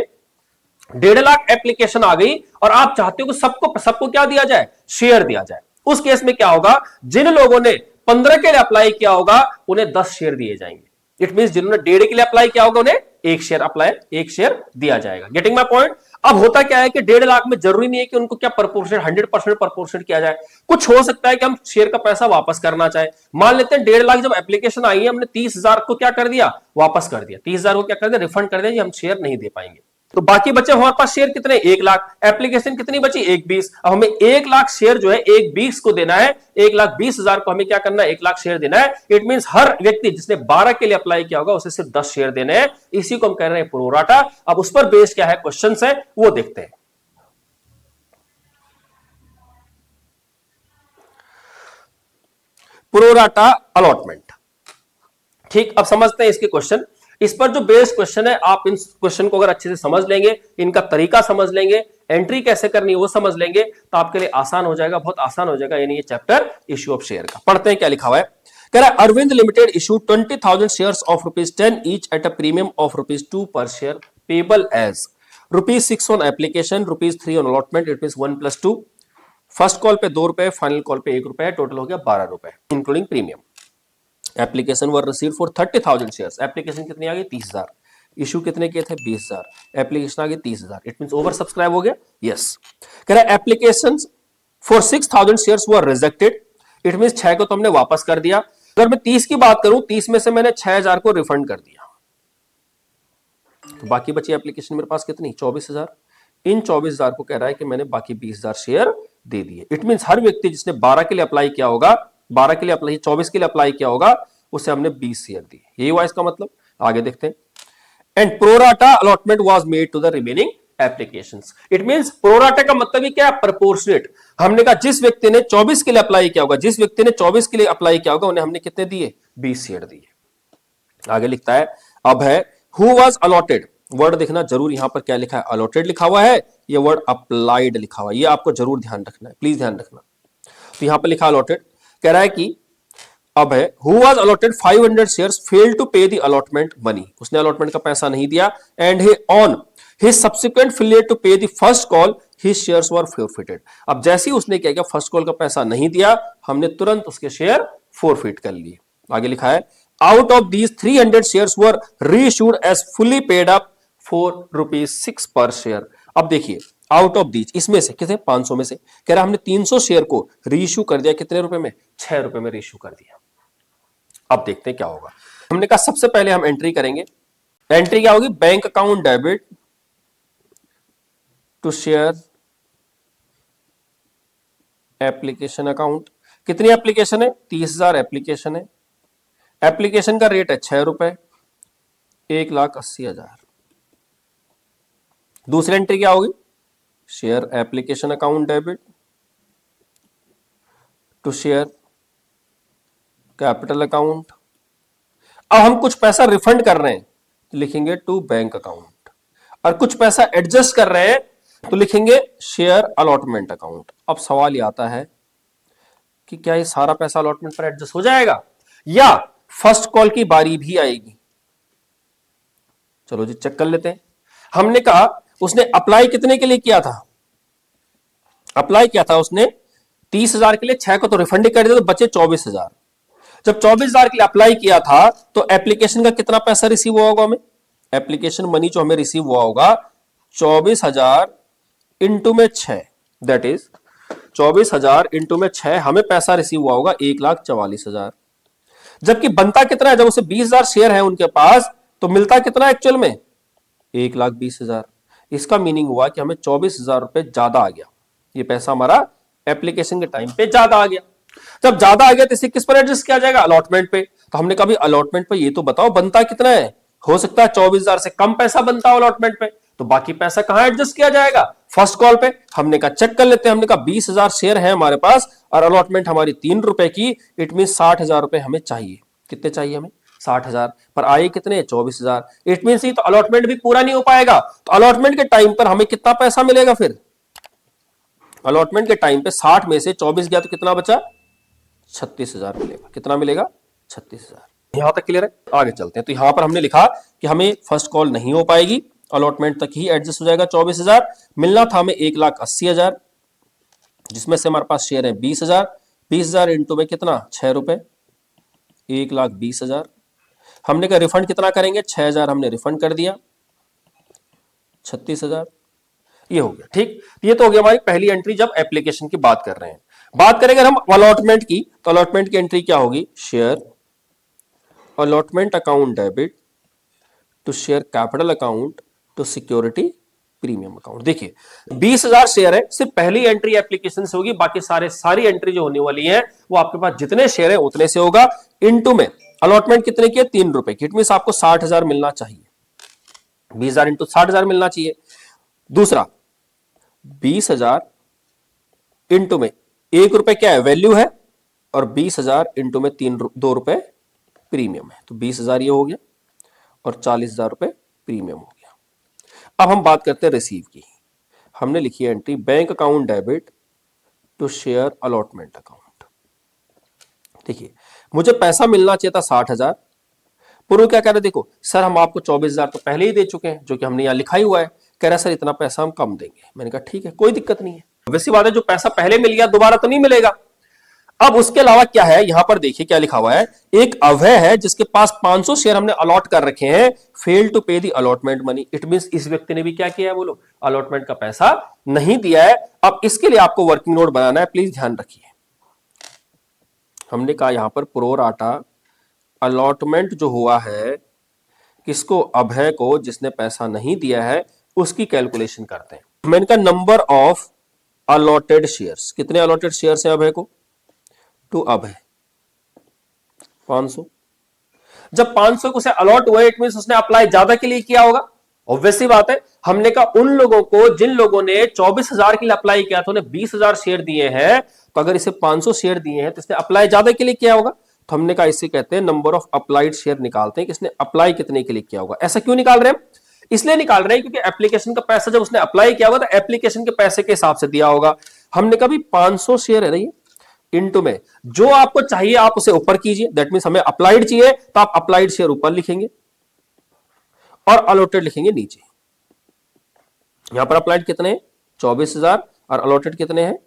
1.5 लाख एप्लीकेशन आ गई और आप चाहते हो कि सबको क्या दिया जाए? शेयर दिया जाए। उस केस में क्या होगा? जिन लोगों ने 15 के लिए अप्लाई किया होगा उन्हें 10 शेयर दिए जाएंगे। इट मींस जिन्होंने 1.5 के लिए अप्लाई किया होगा उन्हें 1 शेयर दिया जाएगा। Getting my point? अब होता क्या है कि 1.5 लाख में जरूरी नहीं है कि उनको क्या प्रोपोर्शन 100% प्रोपोर्शन किया जाए। कुछ हो सकता है कि हम शेयर का पैसा वापस करना चाहे। मान लेते हैं 1.5 लाख जब एप्लीकेशन आई है, हमने 30,000 को क्या कर दिया? वापस कर दिया। 30,000 को क्या कर दिया? रिफंड कर दिया, हम शेयर नहीं दे पाएंगे। तो बाकी बचे हमारे पास शेयर कितने? 1 लाख। एप्लीकेशन कितनी बची? 1,20। अब हमें 1 लाख शेयर जो है 1,20 को देना है। 1,20,000 को हमें क्या करना है? 1 लाख शेयर देना है। इट मींस हर व्यक्ति जिसने 12 के लिए अप्लाई किया होगा उसे सिर्फ 10 शेयर देने हैं। इसी को हम कह रहे हैं प्रोराटा। अब उस पर बेस क्या है, क्वेश्चन है वो देखते हैं। प्रोराटा अलॉटमेंट, ठीक। अब समझते हैं इसके क्वेश्चन। इस पर जो बेस्ड क्वेश्चन है, आप इन क्वेश्चन को अगर अच्छे से समझ लेंगे, इनका तरीका समझ लेंगे, एंट्री कैसे करनी है वो समझ लेंगे, तो आपके लिए आसान हो जाएगा, बहुत आसान हो जाएगा। यानी ये चैप्टर इश्यू ऑफ शेयर का। पढ़ते हैं क्या लिखा हुआ है। कह रहा है Arvind limited issue 20,000 shares of ₹10 each at a premium of ₹2 पर share payable as ₹6 on application, ₹3 on allotment. It means 1 + 2। First call पे 2 रुपए, फाइनल कॉल पे 1 रुपए, टोटल हो गया 12 रुपए including premium. Application were receive for 30,000 shares. Application कितनी आ गई? 30,000। इशू कितने किए थे? 20,000। एप्लीकेशन आ गई 30,000। इट मींस ओवर सब्सक्राइब हो गया। यस। कह रहा है application for 6,000 shares were rejected. It means 6 को तो हमने वापस कर दिया। अगर मैं 30 की बात करूं, 30 में से मैंने 6,000 को रिफंड कर दिया, तो बाकी बची एप्लीकेशन मेरे पास कितनी? 24,000। इन 24,000 को कह रहा है कि मैंने बाकी 20,000 शेयर दे दिए। इट मींस हर व्यक्ति जिसने 12 के लिए अप्लाई किया होगा, 12 के लिए अप्लाई, 24 के लिए अप्लाई किया होगा, उसे हमने 20 शेयर दिए। यही हुआ इसका मतलब। आगे देखते हैं। And pro rata allotment was made to the remaining applications. It means pro rata का मतलब ही क्या है? प्रोपोर्शनेट। हमने कहा जिस व्यक्ति ने 24 के लिए अप्लाई किया होगा, जिस व्यक्ति ने 24 के लिए अप्लाई किया होगा, उन्हें हमने कितने दिए? 20 शेयर दिए। आगे लिखता है अब है हु वाज अलॉटेड। वर्ड देखना जरूर, यहां पर क्या लिखा है? अलॉटेड लिखा हुआ है, ये वर्ड अप्लाइड लिखा हुआ है, ये आपको जरूर ध्यान रखना है, प्लीज ध्यान रखना। तो यहां पर लिखा अलॉटेड। कह रहा है कि अब है who was allotted 500 shares fail to pay the allotment money. उसने अलॉटमेंट का पैसा नहीं दिया। And he on his subsequent failure to pay the first call his shares were forfeited. अब जैसे ही उसने क्या किया, फर्स्ट कॉल का पैसा नहीं दिया, हमने तुरंत उसके शेयर फोरफिट कर लिए। आगे लिखा है out of these 300 shares were reissued as fully paid up for ₹6 per share. अब देखिए आउट ऑफ दीज, इसमें से कितने, 500 में से कह रहा हमने 300 शेयर को रीइश्यू कर दिया, कितने रुपए में, ₹6 में रीइश्यू कर दिया। अब देखते हैं क्या होगा। हमने कहा सबसे पहले हम एंट्री करेंगे, एंट्री क्या होगी, bank account debit to share application account. कितनी एप्लीकेशन है, 30,000 एप्लीकेशन है, एप्लीकेशन का रेट है ₹6, 1,80,000। दूसरी एंट्री क्या होगी, share application account debit to share capital account. अब हम कुछ पैसा रिफंड कर रहे हैं तो लिखेंगे टू बैंक अकाउंट, और कुछ पैसा एडजस्ट कर रहे हैं तो लिखेंगे शेयर अलॉटमेंट अकाउंट। अब सवाल ये आता है कि क्या ये सारा पैसा अलॉटमेंट पर एडजस्ट हो जाएगा या फर्स्ट कॉल की बारी भी आएगी। चलो जी चेक कर लेते हैं। हमने कहा उसने अप्लाई कितने के लिए किया था, अप्लाई किया था उसने 30,000 के लिए, 6 को तो रिफंड कर दिया तो बचे 24,000। जब 24,000 के लिए अप्लाई किया था तो एप्लीकेशन का कितना पैसा रिसीव हुआ होगा हमें, एप्लीकेशन मनी जो हमें रिसीव हुआ होगा 24,000 इंटू में 6, दैट इज 24,000 इंटू में 6 हमें पैसा रिसीव हुआ होगा 1,44,000। जबकि बनता कितना है, जब उसे 20,000 शेयर है उनके पास तो मिलता कितना एक्चुअल में, 1,20,000। इसका मीनिंग हुआ कि हमें 24,000 रुपए ज्यादा आ गया, ये पैसा हमारा एप्लीकेशन के टाइम पे ज्यादा आ गया। जब ज्यादा आ गया तो इसे किस पर एडजस्ट किया जाएगा, अलॉटमेंट पे। तो हमने कहा अलॉटमेंट पे ये तो बताओ बनता कितना है, हो सकता है 24,000 से कम पैसा बनता हो अलॉटमेंट पे, तो बाकी पैसा कहां एडजस्ट किया जाएगा, फर्स्ट कॉल पे। हमने कहा चेक कर लेते हैं, हमने कहा 20,000 शेयर है हमारे पास और अलॉटमेंट हमारी ₹3 की, इट मीन 60,000 रुपए हमें चाहिए। कितने चाहिए हमें, 60,000, पर आए कितने, 24,000। इट मीन तो अलॉटमेंट भी पूरा नहीं हो पाएगा, तो अलॉटमेंट के टाइम पर हमें कितना पैसा मिलेगा, फिर अलॉटमेंट के टाइम पे 60 में से 24 गया तो कितना बचा, 36,000 मिलेगा। कितना मिलेगा, 36,000। यहां तक क्लियर है, आगे चलते हैं। तो यहां पर हमने लिखा कि हमें फर्स्ट कॉल नहीं हो पाएगी, अलॉटमेंट तक ही एडजस्ट हो जाएगा। 24,000 मिलना था हमें 1,80,000, जिसमें से हमारे पास शेयर है 20,000। 20,000 इंटू में कितना, ₹6, 1,20,000। हमने कहा रिफंड कितना करेंगे, 6,000 हमने रिफंड कर दिया, 36,000। ये हो गया ठीक। ये तो हो गया हमारी पहली एंट्री जब एप्लीकेशन की बात कर रहे हैं। बात करेंगे हम अलॉटमेंट की, तो अलॉटमेंट की एंट्री क्या होगी, share allotment account debit to share capital account to security premium account. देखिए 20,000 शेयर है, सिर्फ पहली एंट्री एप्लीकेशन से होगी, बाकी सारी एंट्री जो होने वाली है वो आपके पास जितने शेयर है उतने से होगा। इनटू में अलॉटमेंट कितने की है, ₹3 की, इट मीन आपको 60,000 मिलना चाहिए, 20,000 इंटू 60,000 मिलना चाहिए। दूसरा 20,000 इंटू में ₹1 क्या है, वैल्यू है, और 20,000 इंटू में ₹2 प्रीमियम है, तो 20,000 ये हो गया और 40,000 रुपए प्रीमियम हो गया। अब हम बात करते हैं रिसीव की। हमने लिखी है entry bank account debit to share allotment account. देखिए मुझे पैसा मिलना चाहिए था 60,000, पूर्व क्या कह रहे, देखो सर हम आपको 24,000 तो पहले ही दे चुके हैं, जो कि हमने यहां लिखा ही हुआ है। कह रहा सर इतना पैसा हम कम देंगे। मैंने कहा ठीक है कोई दिक्कत नहीं है, वैसी बात है जो पैसा पहले मिल गया दोबारा तो नहीं मिलेगा। अब उसके अलावा क्या है, यहां पर देखिए क्या लिखा हुआ है, एक अभय है जिसके पास 500 शेयर हमने अलॉट कर रखे हैं, fail to pay the allotment money. It means इस व्यक्ति ने भी क्या किया है, बोलो अलॉटमेंट का पैसा नहीं दिया है। अब इसके लिए आपको वर्किंग नोट बनाना है, प्लीज ध्यान रखिए। हमने कहा यहां पर प्रो राटा अलॉटमेंट जो हुआ है किसको, अभय को, जिसने पैसा नहीं दिया है, उसकी कैलकुलेशन करते हैं। मैंने कहा नंबर ऑफ अलॉटेड शेयर्स, कितने अलॉटेड शेयर्स है अभय को, टू अभय 500। जब 500 को से अलॉट हुआ इट मींस उसने अप्लाई ज्यादा के लिए किया होगा, ऑब्वियस सी बात है। हमने कहा उन लोगों को जिन लोगों ने 24,000 के लिए अप्लाई किया था उन्हें 20,000 शेयर दिए हैं, तो अगर इसे 500 शेयर दिए हैं तो इसने अप्लाई ज्यादा के लिए किया होगा। तो हमने कहा इसे कहते हैं नंबर ऑफ अप्लाइड शेयर, निकालते हैं कि इसने अप्लाई कितने के लिए किया होगा। ऐसा क्यों निकाल रहे हैं, इसलिए निकाल रहे हैं क्योंकि एप्लीकेशन का पैसा जब उसने अप्लाई किया होगा तो एप्लीकेशन के पैसे के हिसाब से दिया होगा। हमने कहा 500 शेयर है ना, ये इनटू में जो आपको चाहिए आप उसे ऊपर कीजिए, दैट मींस हमें अप्लाइड चाहिए तो आप अप्लाइड शेयर ऊपर लिखेंगे और अलॉटेड लिखेंगे नीचे। यहां पर अप्लाइड कितने हैं 24,000 और अलॉटेड कितने हैं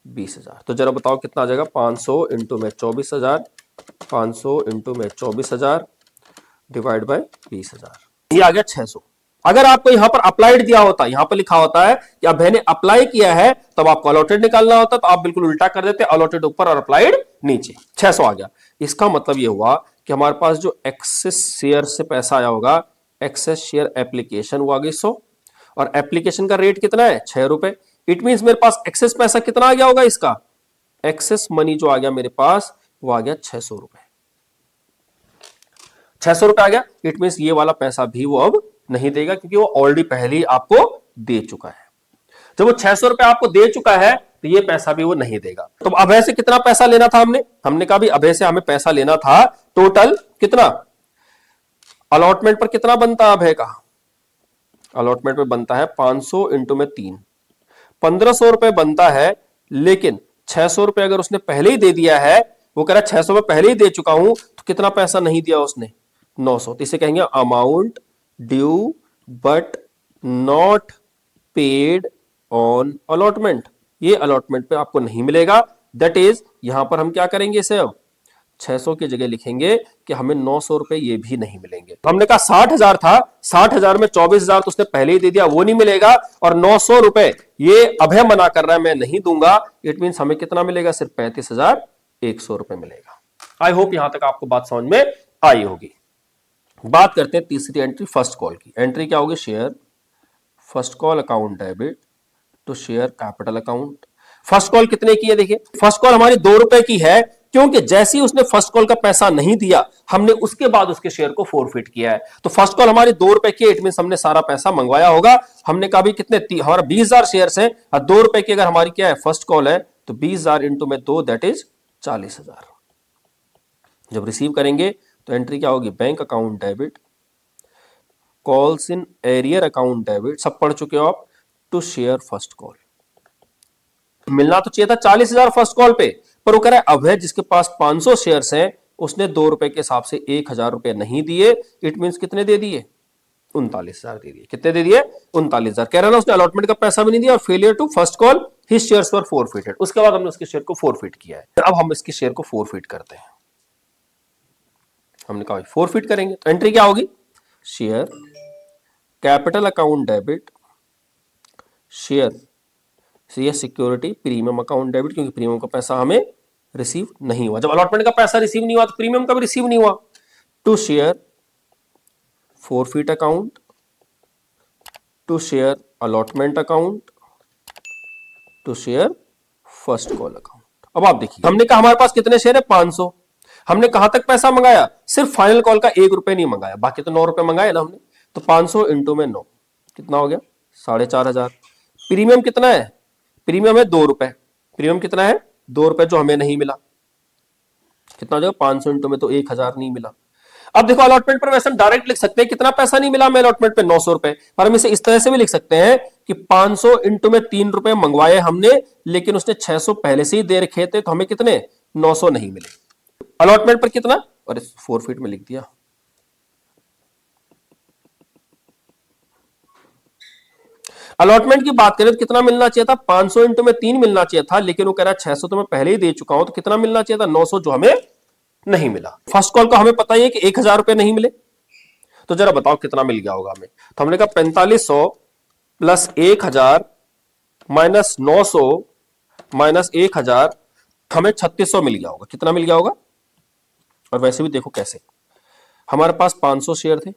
20,000। तो जरा बताओ कितना आ जाएगा, 500 इंटू में 24,000 500 इंटू में 24,000 डिवाइड बाय 20,000, ये आ गया 600। अगर आपको यहां पर अप्लाइड दिया होता, यहां पर लिखा होता है कि अब मैंने अप्लाई किया है, तब आपको अलॉटेड निकालना होता, तो आप बिल्कुल उल्टा कर देते, अलॉटेड ऊपर और अप्लाइड नीचे। 600 आ गया। इसका मतलब यह हुआ कि हमारे पास जो एक्सेस शेयर से पैसा आया होगा, एक्सेस शेयर एप्लीकेशन वो आ गई 100, और एप्लीकेशन का रेट कितना है 6 रुपए। इट मीन मेरे पास एक्सेस पैसा कितना आ गया होगा, इसका एक्सेस मनी जो आ गया मेरे पास वो आ गया 600 रुपए। 600 रुपए आ गया। इट मीन ये वाला पैसा भी वो अब नहीं देगा, क्योंकि वो ऑलरेडी पहले ही आपको दे चुका है। जब वो 600 रुपए आपको दे चुका है, तो ये पैसा भी वो नहीं देगा। तो अभय से कितना पैसा लेना था हमने कहा भी अभय से हमें पैसा लेना था टोटल कितना, अलॉटमेंट पर कितना बनता है अभय का, अलॉटमेंट पे बनता है 500 इंटू में 3, 1500 रुपए बनता है। लेकिन 600 रुपए अगर उसने पहले ही दे दिया है, वो कह रहा है 600 रुपए पहले ही दे चुका हूं, तो कितना पैसा नहीं दिया उसने 900। तो इसे कहेंगे amount due but not paid on allotment. ये अलॉटमेंट पे आपको नहीं मिलेगा। दैट इज यहां पर हम क्या करेंगे, इसे अब 600 की जगह लिखेंगे कि हमें 900 रुपए ये भी नहीं मिलेंगे। हमने कहा 60,000 था, 60,000 में 24,000 तो उसने पहले ही दे दिया, वो नहीं मिलेगा, और 900 रुपए ये अभय मना कर रहा है मैं नहीं दूंगा। इट मीन हमें कितना मिलेगा, सिर्फ 35,100 रुपए मिलेगा। आई होप यहां तक आपको बात समझ में आई होगी। बात करते हैं तीसरी एंट्री, फर्स्ट कॉल की। एंट्री क्या होगी, share first call account debit to share capital account. First call कितने की है, देखिए फर्स्ट कॉल हमारी 2 रुपए की है, क्योंकि जैसे ही उसने फर्स्ट कॉल का पैसा नहीं दिया, हमने उसके बाद उसके शेयर को फोरफिट किया है। तो फर्स्ट कॉल हमारी 2 रुपए की, इट मीन हमने सारा पैसा मंगवाया होगा। हमने कहा भी कितने, हमारा 20,000 शेयर है और 2 रुपए की अगर हमारी क्या है फर्स्ट कॉल है, तो 20,000 इंटू में 2 दैट इज 40,000। जब रिसीव करेंगे तो एंट्री क्या होगी, bank account debit, calls in arrear account debit, सब पढ़ चुके हो आप, टू शेयर फर्स्ट कॉल। मिलना तो चाहिए था 40,000 फर्स्ट कॉल पे, पर वो कह रहा है अभय जिसके पास 500 शेयर्स हैं, उसने 2 रुपए के हिसाब से 1,000 रुपए नहीं दिए। इट मींस कितने दे दिए, 39,000 दे दिए। कितने दे दिए, 39,000। कह रहा ना उसने अलॉटमेंट का पैसा भी नहीं दिया, और failure to first call his shares were forfeited. उसके बाद हमने उसके शेयर को फोरफिट किया है। अब हम इसके शेयर को फोरफिट करते हैं। हमने कहा फोरफिट करेंगे, तो एंट्री क्या होगी, share capital account debit share security premium account debit, क्योंकि प्रीमियम का पैसा हमें रिसीव नहीं हुआ। जब अलॉटमेंट का पैसा रिसीव नहीं हुआ, तो प्रीमियम का भी रिसीव नहीं हुआ। To share forfeit account, to share allotment account, to share first call account. अब आप देखिए, हमने कहा हमारे पास कितने शेयर है, 500। हमने कहां तक पैसा मंगाया, सिर्फ फाइनल कॉल का 1 रुपए नहीं मंगाया, बाकी तो 9 रुपए मंगाए ना हमने। तो 500 इंटू में 9 कितना हो गया, 4,500। प्रीमियम कितना है, प्रीमियम है 2 रुपए। प्रीमियम कितना है, 2 रुपए, जो हमें नहीं मिला। कितना हो जाएगा, 500 इंटू में तो 1,000 नहीं मिला। अब देखो अलॉटमेंट पर वैसे हम डायरेक्ट लिख सकते हैं कितना पैसा नहीं मिला हमें अलॉटमेंट पे, 900 रुपए। पर हम इसे इस तरह से भी लिख सकते हैं कि 500 इंटू में 3 रुपए मंगवाए हमने, लेकिन उसने 600 पहले से ही दे रखे थे, तो हमें कितने 900 नहीं मिले। अलॉटमेंट पर कितना, और इस फोरफिट में लिख दिया। अलॉटमेंट की बात करें तो कितना मिलना चाहिए था, 500 इंटू में 3 मिलना चाहिए था, लेकिन वो कह रहा है 600 तो मैं पहले ही दे चुका हूं, तो कितना मिलना चाहिए था, 900, जो हमें नहीं मिला। फर्स्ट कॉल का हमें पता ही है कि 1,000 रुपए नहीं मिले। तो जरा बताओ कितना मिल गया होगा हमें। तो हमने कहा 4500 प्लस 1,000 माइनस 900 माइनस 1,000, हमें 3600 मिल गया होगा। कितना मिल गया होगा, और वैसे भी देखो कैसे, हमारे पास 500 शेयर थे,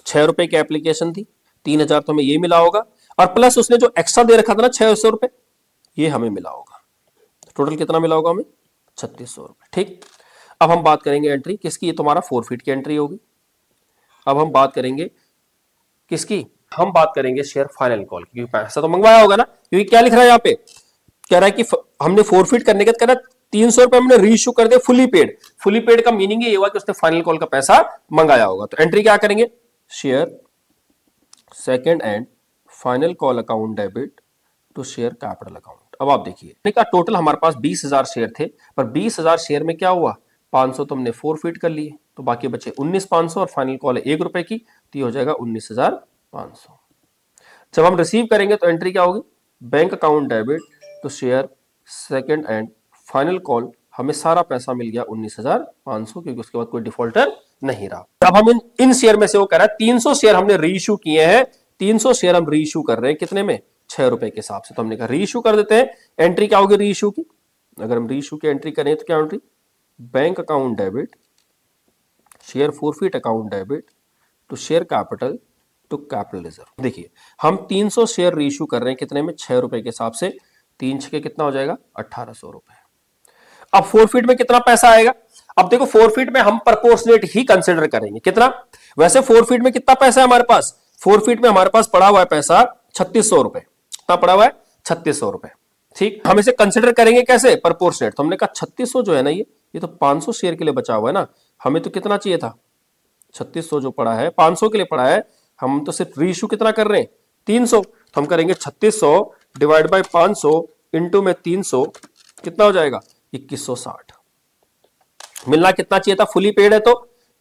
6 रुपए की एप्लीकेशन थी, 3,000 तो हमें ये मिला होगा, और प्लस उसने जो एक्स्ट्रा दे रखा था ना 600 रुपए, ये हमें मिला होगा। टोटल कितना मिला होगा हमें, 3600 रुपए। ठीक, अब हम बात करेंगे एंट्री किसकी, ये तुम्हारा फोरफिट की एंट्री होगी। अब हम बात करेंगे किसकी, हम बात करेंगे शेयर फाइनल कॉल की, क्योंकि पैसा तो मंगवाया होगा ना। क्योंकि क्या लिख रहा है यहाँ पे, कह रहा है कि हमने फोरफिट करने के, कह रहा है 300 रुपए हमने रीइश्यू कर दिया फुली पेड। फुली पेड का मीनिंग ये हुआ कि उसने फाइनल कॉल का पैसा मंगाया होगा। तो एंट्री क्या करेंगे, share second and final call account debit to share capital account. अब आप देखिए, टोटल हमारे पास 20,000 शेयर थे, पर 20,000 शेयर में क्या हुआ, 500 तो हमने फोरफिट कर लिए, तो बाकी बचे 19,500, और फाइनल कॉल है 1 रुपए की, तो ये हो जाएगा 19,500। जब हम रिसीव करेंगे तो एंट्री क्या होगी, bank account debit to share second and final call हमें सारा पैसा मिल गया 19,500, क्योंकि उसके बाद कोई डिफॉल्टर नहीं रहा। अब हम इन शेयर में से वो कह रहा है 300 शेयर हमने रीइश्यू किए हैं, 300 शेयर हम रीइश्यू कर रहे हैं कितने में, 6 रुपए के हिसाब से। तो हमने कहा रीइश्यू कर देते हैं। एंट्री क्या होगी रीइश्यू की, अगर हम रीइश्यू की एंट्री करें तो क्या entry, bank account debit, share forfeit account debit to share capital to capital reserve. देखिए हम 300 शेयर रीइश्यू कर रहे हैं कितने में, 6 रुपए के हिसाब से, 3 छके कितना हो जाएगा, 1800 रुपए। अब फोरफिट में कितना पैसा आएगा, अब देखो फोरफिट में हम प्रोपोर्शनेट ही कंसिडर करेंगे कितना, वैसे फोरफिट में कितना पैसा है हमारे पास, फोरफिट में हमारे पास पड़ा हुआ है पैसा 3600 रुपए, कितना पड़ा हुआ है 3600 रुपए। ठीक, हम इसे कंसिडर करेंगे कैसे, प्रोपोर्शनेट। तो हमने कहा 3600 जो है ना, ये तो 500 शेयर के लिए बचा हुआ है ना, हमें तो कितना चाहिए था, 3600 जो पड़ा है 500 के लिए पड़ा है, हम तो सिर्फ रीइश्यू कितना कर रहे हैं 300, तो हम करेंगे 3600 डिवाइड बाय 500 इंटू में 300, कितना हो जाएगा 2160। मिलना कितना चाहिए था, फुली पेड है तो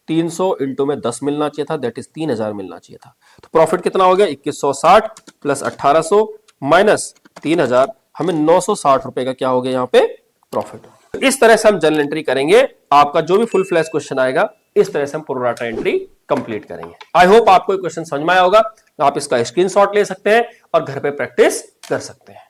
300 इंटू में 10 मिलना चाहिए था, दैट इज 3000 मिलना चाहिए था। तो प्रॉफिट कितना हो गया 2160 प्लस 1800 माइनस 3000, हमें 960 रुपए का क्या हो गया यहाँ पे प्रॉफिट। इस तरह से हम जनरल एंट्री करेंगे, आपका जो भी फुल फ्लैश क्वेश्चन आएगा इस तरह से हम प्रोराटा एंट्री कंप्लीट करेंगे। आई होप आपको क्वेश्चन समझ में आया होगा, आप इसका स्क्रीनशॉट ले सकते हैं और घर पे प्रैक्टिस कर सकते हैं।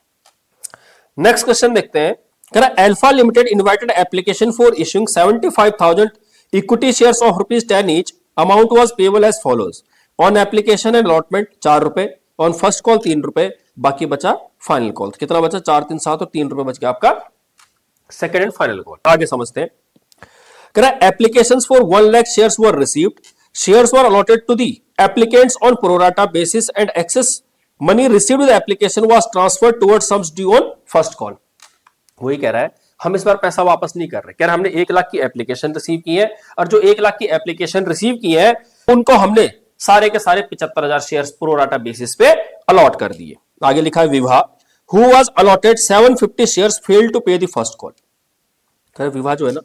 नेक्स्ट क्वेश्चन देखते हैं, Alpha Limited invited application for issuing 75,000 equity shares of ₹10 each. Amount was payable as follows. On application and allotment 4 रुपए, on first call 3 रुपए, बाकी बचा फाइनल कॉल। कितना बचा 4 3 7 और 3 रुपए बच गया आपका सेकेंड एंड फाइनल कॉल। आगे समझते हैं, applications for 1 lakh shares were received. Shares were allotted to the applicants on pro rata basis and excess money received with the application was transferred towards sums due on first call. वही कह रहा है हम इस बार पैसा वापस नहीं कर रहे, कह रहा हमने 1 लाख की एप्लीकेशन रिसीव की है और जो 1 लाख की एप्लीकेशन रिसीव की है उनको हमने सारे के सारे 75,000 शेयर्स प्रो राटा बेसिस पे अलॉट कर दिए। आगे लिखा है Vibha who was allotted 750 shares failed to pay the first call. कह रहे विभा जो है ना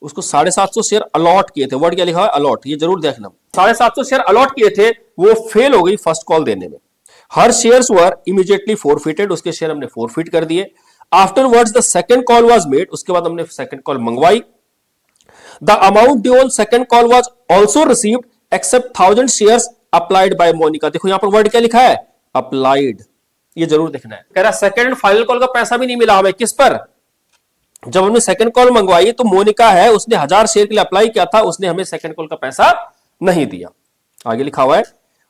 उसको 750 शेयर अलॉट किए थे, वर्ड क्या लिखा है अलॉट, ये जरूर देखना, 750 शेयर अलॉट किए थे, वो फेल हो गई फर्स्ट कॉल देने में। हर शेयर्स वर इमीडिएटली फोरफिटेड, उसके शेयर हमने फोरफिट कर दिए। Afterwards, the second call was made. उसके बाद हमने second call मंगवाई। The amount due on second call was also received, except 1000 shares applied by Monica. देखो यहाँ पर वर्ड क्या लिखा है applied, ये जरूर देखना है। कह रहा सेकंड एंड फाइनल कॉल का पैसा भी नहीं मिला हमें, किस पर, जब हमने सेकंड कॉल मंगवाई तो मोनिका है उसने 1000 शेयर के लिए अप्लाई किया था, उसने हमें सेकंड कॉल का पैसा नहीं दिया। आगे लिखा हुआ है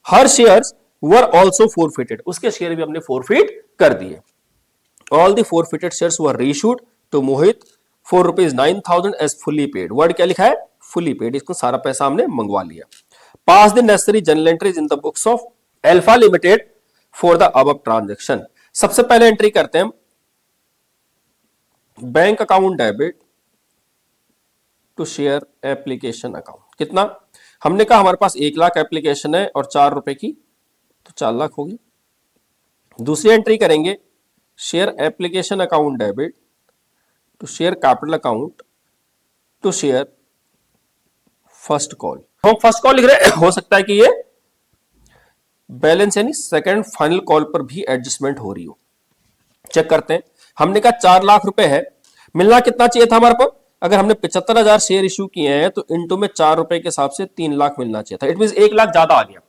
हर शेयर्स वर ऑल्सो फोरफिटेड, उसके शेयर भी हमने फोरफिट कर दिए। All the forfeited shares were reissued to Mohit for ₹9,000 as fully paid. Word क्या लिखा है fully paid, इसको सारा पैसा हमने मंगवा लिया। Pass the necessary journal entries in the books of Alpha Limited for the above transaction. सबसे पहले एंट्री करते हैं bank account debit to share application account. कितना, हमने कहा हमारे पास 1 लाख एप्लीकेशन है और 4 रुपए की, तो 4 लाख होगी। दूसरी एंट्री करेंगे share application account debit to share capital account to share first call. हम फर्स्ट कॉल लिख रहे हैं, हो सकता है कि ये बैलेंस यानी सेकंड फाइनल कॉल पर भी एडजस्टमेंट हो रही हो, चेक करते हैं। हमने कहा 4 लाख रुपए है, मिलना कितना चाहिए था हमारे को, अगर हमने 75,000 शेयर इश्यू किए हैं तो इंटू में 4 रुपए के हिसाब से 3 लाख मिलना चाहिए था। इट मीन 1 लाख ज्यादा आ गया।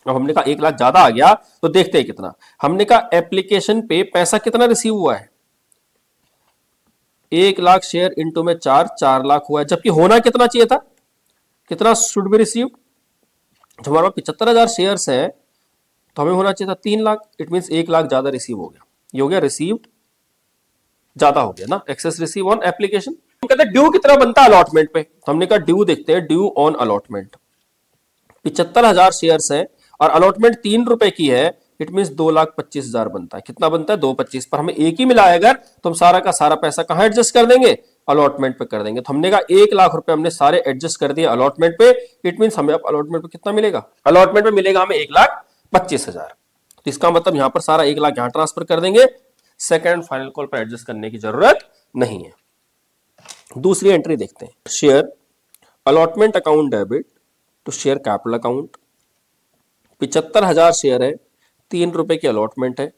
अब हमने कहा 1 लाख ज्यादा आ गया तो देखते हैं कितना। हमने कहा एप्लीकेशन पे पैसा कितना रिसीव हुआ है, 1 लाख शेयर इंटू में 4 लाख हुआ है, जबकि होना कितना चाहिए था, कितना शुड बी रिसीव्ड, जब हमारे पास 75,000 शेयर्स है तो हमें होना चाहिए था 3 लाख। इट मीन 1 लाख ज्यादा रिसीव हो गया, ये हो गया रिसीव्ड ज्यादा हो गया ना, एक्सेस रिसीव ऑन एप्लीकेशन। हम कहते हैं ड्यू कितना बनता है अलॉटमेंट पे, तो हमने कहा ड्यू देखते हैं, ड्यू ऑन अलॉटमेंट 75,000 शेयर्स है और अलॉटमेंट 3 रुपए की है, इट मीन 2,25,000 बनता है। कितना बनता है 225, पर हमें एक ही मिला है अगर, तो हम सारा का सारा पैसा कहां एडजस्ट कर देंगे, अलॉटमेंट पे कर देंगे। तो हमने कहा 1 लाख रुपए हमने सारे एडजस्ट कर दिए अलॉटमेंट पे, इट मीन हमें अब अलॉटमेंट पे कितना मिलेगा, अलॉटमेंट पे मिलेगा हमें 1,25,000। तो इसका मतलब यहां पर सारा 1 लाख यहां ट्रांसफर कर देंगे, सेकेंड फाइनल कॉल पर एडजस्ट करने की जरूरत नहीं है। दूसरी एंट्री देखते हैं, share allotment account debit to share capital account. 75,000 share है, 3 रुपए की अलॉटमेंट है,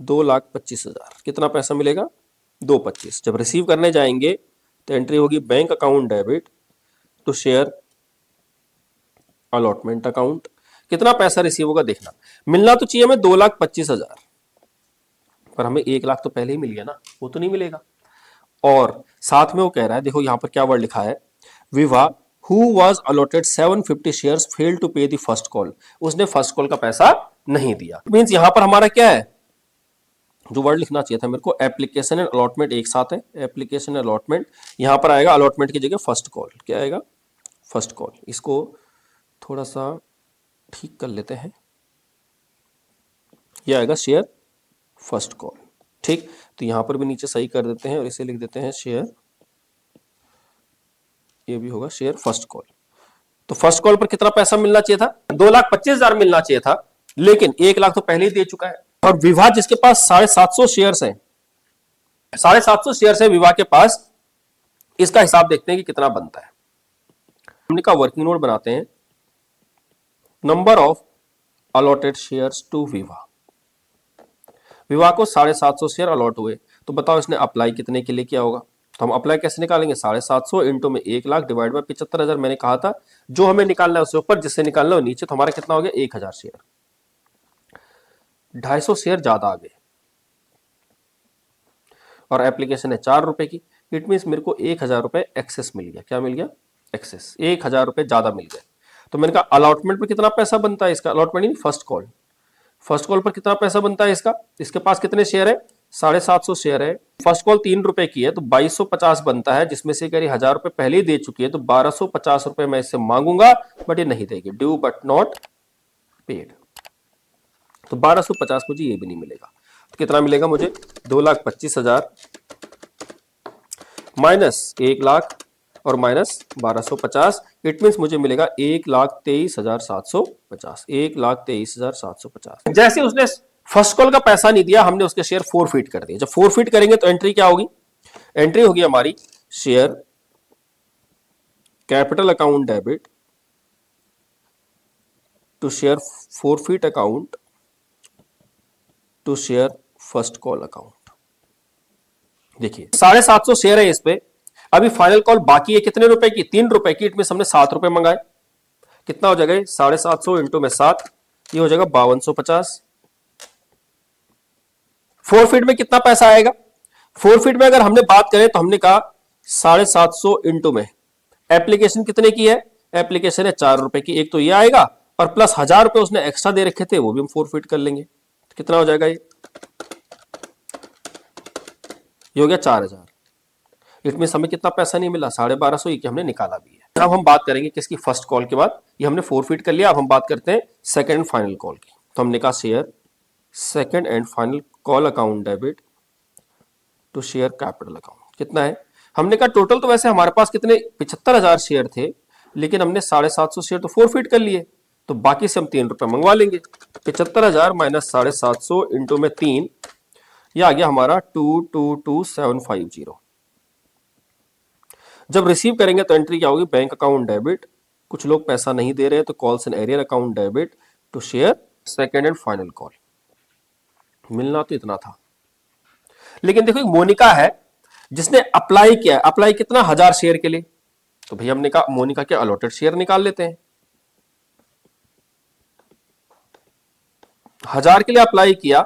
2,25,000, कितना पैसा मिलेगा 225। जब रिसीव करने जाएंगे तो एंट्री होगी bank account debit to share allotment account. कितना पैसा रिसीव होगा देखना। मिलना तो चाहिए हमें 2,25,000, पर हमें 1 लाख तो पहले ही मिल गया ना, वो तो नहीं मिलेगा। और साथ में वो कह रहा है, देखो यहां पर क्या वर्ड लिखा है, Viva who was allotted 750 shares fail to pay the first call, उसने फर्स्ट कॉल का पैसा नहीं दिया। मींस यहां पर हमारा क्या है, जो वर्ड लिखना चाहिए था मेरे को, एप्लीकेशन एंड अलॉटमेंट एक साथ है, एप्लीकेशन अलॉटमेंट, यहां पर आएगा अलॉटमेंट की जगह फर्स्ट कॉल, क्या आएगा, फर्स्ट कॉल। इसको थोड़ा सा ठीक कर लेते हैं, ये आएगा शेयर फर्स्ट कॉल, ठीक। तो यहां पर भी नीचे सही कर देते हैं और इसे लिख देते हैं शेयर, ये भी होगा शेयर फर्स्ट कॉल। तो फर्स्ट कॉल पर कितना पैसा मिलना चाहिए था, 2,25,000 मिलना चाहिए था, लेकिन 1 लाख तो पहले ही दे चुका है। और विवाह जिसके पास 750 शेयर्स हैं, 750 शेयर्स है विवाह के पास, इसका हिसाब देखते हैं कि कितना बनता है। हमने कहा वर्किंग नोट बनाते हैं, number of allotted shares to Vivah, Vivah को 750 शेयर अलॉट हुए, तो बताओ इसने अप्लाई कितने के लिए किया होगा। तो हम अप्लाई कैसे निकालेंगे, 750 इंटू में 1 लाख डिवाइड बाय 75,000, मैंने कहा था जो हमें निकालना है उससे ऊपर, जिससे निकालना है नीचे। तो हमारा कितना हो गया, 1,000 शेयर, 250 शेयर ज्यादा आ गए, और एप्लीकेशन है 4 रुपए की, इट मीन मेरे को 1,000 रुपए एक्सेस मिल गया। क्या मिल गया, एक्सेस, 1,000 रुपए ज्यादा मिल गए। तो मैंने कहा अलॉटमेंट पर कितना पैसा बनता है इसका, अलॉटमेंट नहीं फर्स्ट कॉल, फर्स्ट कॉल पर कितना पैसा बनता है इसका, इसके पास कितने शेयर है, 750 शेयर है, फर्स्ट कॉल 3 रुपए की है, तो 2250 बनता है, जिसमें से कह रही 1,000 रुपए पहले ही दे चुकी है, तो 1,250 रुपए मैं इससे मांगूंगा, बट ये नहीं देगी, ड्यू बट नॉट पेड। तो 1,250 मुझे ये भी नहीं मिलेगा, तो कितना मिलेगा मुझे, 2,25,000 माइनस 1 लाख और माइनस 1,250, इट मीन मुझे मिलेगा 1,23,750, 1,23,750। जैसे उसने फर्स्ट कॉल का पैसा नहीं दिया, हमने उसके शेयर फोरफीट कर दिए। जब फोरफीट करेंगे तो एंट्री क्या होगी, एंट्री होगी हमारी share capital account debit to share forfeit account to share first call account. देखिए 750 शेयर है इस पे, अभी फाइनल कॉल बाकी है कितने रुपए की, 3 रुपए की, इट में हमने 7 रुपए मंगाए, कितना हो जाएगा 750 इंटू में 7, ये हो जाएगा 5250। फोरफीट में कितना पैसा आएगा, फोरफीट में अगर हमने बात करें तो हमने कहा 750 इंटू में एप्लीकेशन कितने की है, एप्लीकेशन है 4 रुपए की, एक तो ये आएगा और प्लस 1,000 रुपए उसने एक्स्ट्रा दे रखे थे, वो भी हम फोरफीट कर लेंगे। तो कितना हो जाएगा ये हो गया 4,000। इट मीन हमें कितना पैसा नहीं मिला, 1250, ये हमने निकाला भी है। अब हम बात करेंगे किसकी, फर्स्ट कॉल के बाद, ये हमने फोरफीट कर लिया। अब हम बात करते हैं सेकंड एंड फाइनल कॉल की। तो हमने कहा share second and final call account debit to share capital account, कितना है, हमने कहा टोटल तो वैसे हमारे पास कितने 75,000 शेयर थे, लेकिन हमने 750 शेयर तो फोरफीट कर लिए, तो बाकी से हम 3 रुपए मंगवा लेंगे। 75,000 माइनस 750 इंटू में 3, यह आ गया हमारा 222,750। जब रिसीव करेंगे तो एंट्री क्या होगी, बैंक अकाउंट डेबिट, कुछ लोग पैसा नहीं दे रहे हैं तो calls and arrear account debit to share second and final call. मिलना तो इतना था, लेकिन देखो एक मोनिका है जिसने अप्लाई किया, अप्लाई कितना 1,000 शेयर के लिए, तो भैया हमने कहा मोनिका के अलॉटेड शेयर निकाल लेते हैं। 1,000 के लिए अप्लाई किया,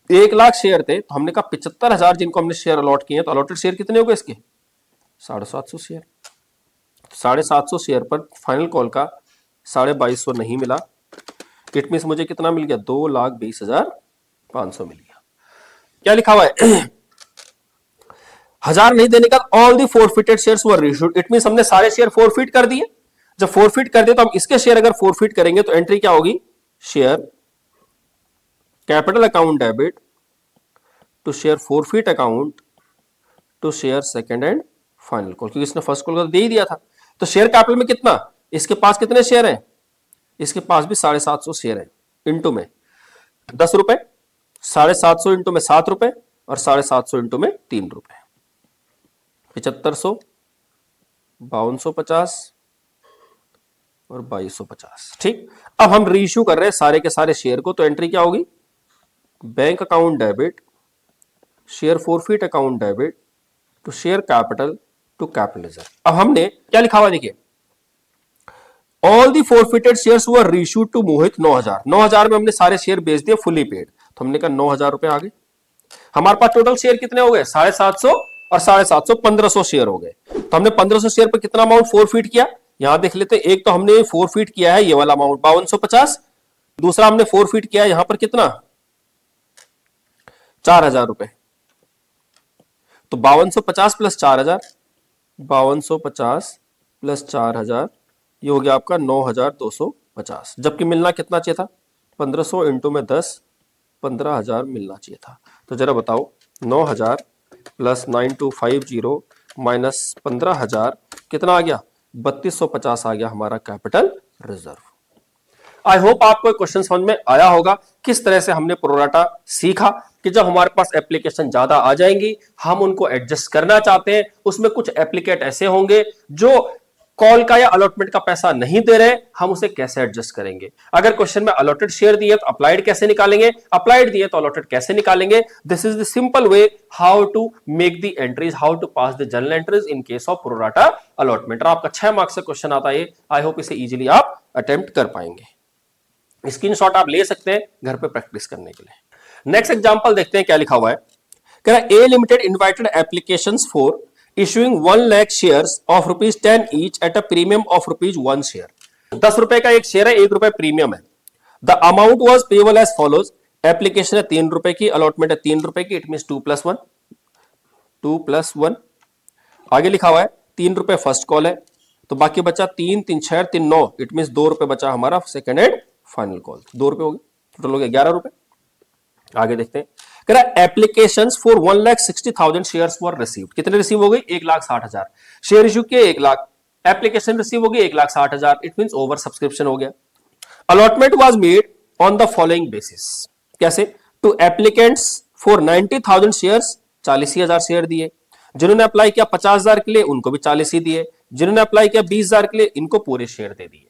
1 लाख शेयर थे, तो हमने कहा 75,000 जिनको हमने शेयर अलॉट किए, तो अलॉटेड शेयर कितने हो गए इसके, 750 शेयर। 750 शेयर पर फाइनल कॉल का 2250 नहीं मिला, इट मीन मुझे कितना मिल गया, 2,20,500 मिल गया। क्या लिखा हुआ है 1,000 नहीं देने का, all the forfeited shares were reissued, it mean हमने सारे शेयर फोरफिट कर दिए। जब फोरफिट कर दिए तो हम इसके शेयर अगर फोरफिट करेंगे तो एंट्री क्या होगी, share capital account debit to share forfeit account to share second and final call, क्योंकि इसने फर्स्ट कॉल का दे ही दिया था। तो शेयर कैपिटल में कितना, इसके पास कितने शेयर हैं, इसके पास भी 750 शेयर है, इंटू में 10 रुपए, 750 इंटू में 7 रुपए और 750 इंटू में 3 रुपए, 7500, 5250 और 2250। ठीक, अब हम रीइश्यू कर रहे हैं सारे के सारे शेयर को, तो एंट्री क्या होगी, bank account debit share forfeit account debit to share capital to capital reserve. अब हमने क्या लिखा हुआ देखिए, all the forfeited shares were reissued to Mohit 9,000 में हमने सारे शेयर बेच दिए फुली पेड, तो हमने कहा 9,000 रुपए आ गए। हमारे पास टोटल शेयर कितने हो गए 750 और 750 1500 शेयर हो गए। तो हमने 1500 शेयर पर कितना अमाउंट फॉरफिट किया, यहां देख लेते हैं। एक तो हमने फॉरफिट किया है ये वाला अमाउंट 5250, दूसरा हमने फॉरफिट किया है यहां पर कितना 4,000 रुपए। तो 5250 प्लस 4,000, 5250 प्लस 4,000, ये हो गया आपका 9,250। जबकि मिलना कितना चाहिए था 1500 इंटू में 10, 15,000 मिलना चाहिए था। तो जरा बताओ 9,000 प्लस 9250 माइनस 15,000 कितना आ गया 3250 आ गया हमारा कैपिटल रिजर्व। आई होप आपको क्वेश्चन समझ में आया होगा किस तरह से हमने प्रोराटा सीखा कि जब हमारे पास एप्लीकेशन ज्यादा आ जाएंगी हम उनको एडजस्ट करना चाहते हैं, उसमें कुछ एप्लीकेट ऐसे होंगे जो कॉल का या अलॉटमेंट का पैसा नहीं दे रहे, हम उसे कैसे एडजस्ट करेंगे। अगर क्वेश्चन में अलॉटेड शेयर दिए तो अप्लाइड कैसे निकालेंगे, अप्लाइड दिए तो अलॉटेड कैसे निकालेंगे। This is the simple way how to make the entries, how to pass the general entries in case of pro rata allotment. और आपका 6 मार्क्स से क्वेश्चन आता है, आई होप इसे इजीली आप अटेम्प्ट कर पाएंगे। स्क्रीनशॉट आप ले सकते हैं घर पे प्रैक्टिस करने के लिए। नेक्स्ट एग्जांपल देखते हैं क्या लिखा हुआ है। कह रहा है A limited invited applications for issuing 1 lakh shares of ₹10 each at a premium of ₹1 share। 10 रुपए का एक शेयर है, 1 रुपए प्रीमियम है। The amount was payable as follows, application है 3 रुपए की, अलॉटमेंट है 3 रुपए की, इट मीन 2+1, 2+1। आगे लिखा हुआ है 3 रुपए फर्स्ट कॉल है, तो बाकी बचा 3 3 6 3 9, इट मीन 2 रुपए बचा हमारा सेकेंड एंड फाइनल कॉल। 2 रुपए हो गए, टोटल हो गया 11 रुपए। आगे देखते हैं, कह रहा है applications for 1,60,000 shares were received. कितने रिसीव हो गई 1,60,000 शेयर इश्यू किए, 1 लाख, एप्लीकेशन रिसीव हो गई 1,60,000, इट मींस ओवर सब्सक्रिप्शन हो गया। Allotment was made on the following basis, कैसे, to applicants for 90,000 shares, 40,000 share दिए। जिन्होंने अप्लाई किया 50,000 के लिए उनको भी 40 ही दिए, जिन्होंने अप्लाई किया 20,000 के लिए इनको पूरे शेयर दे दिए।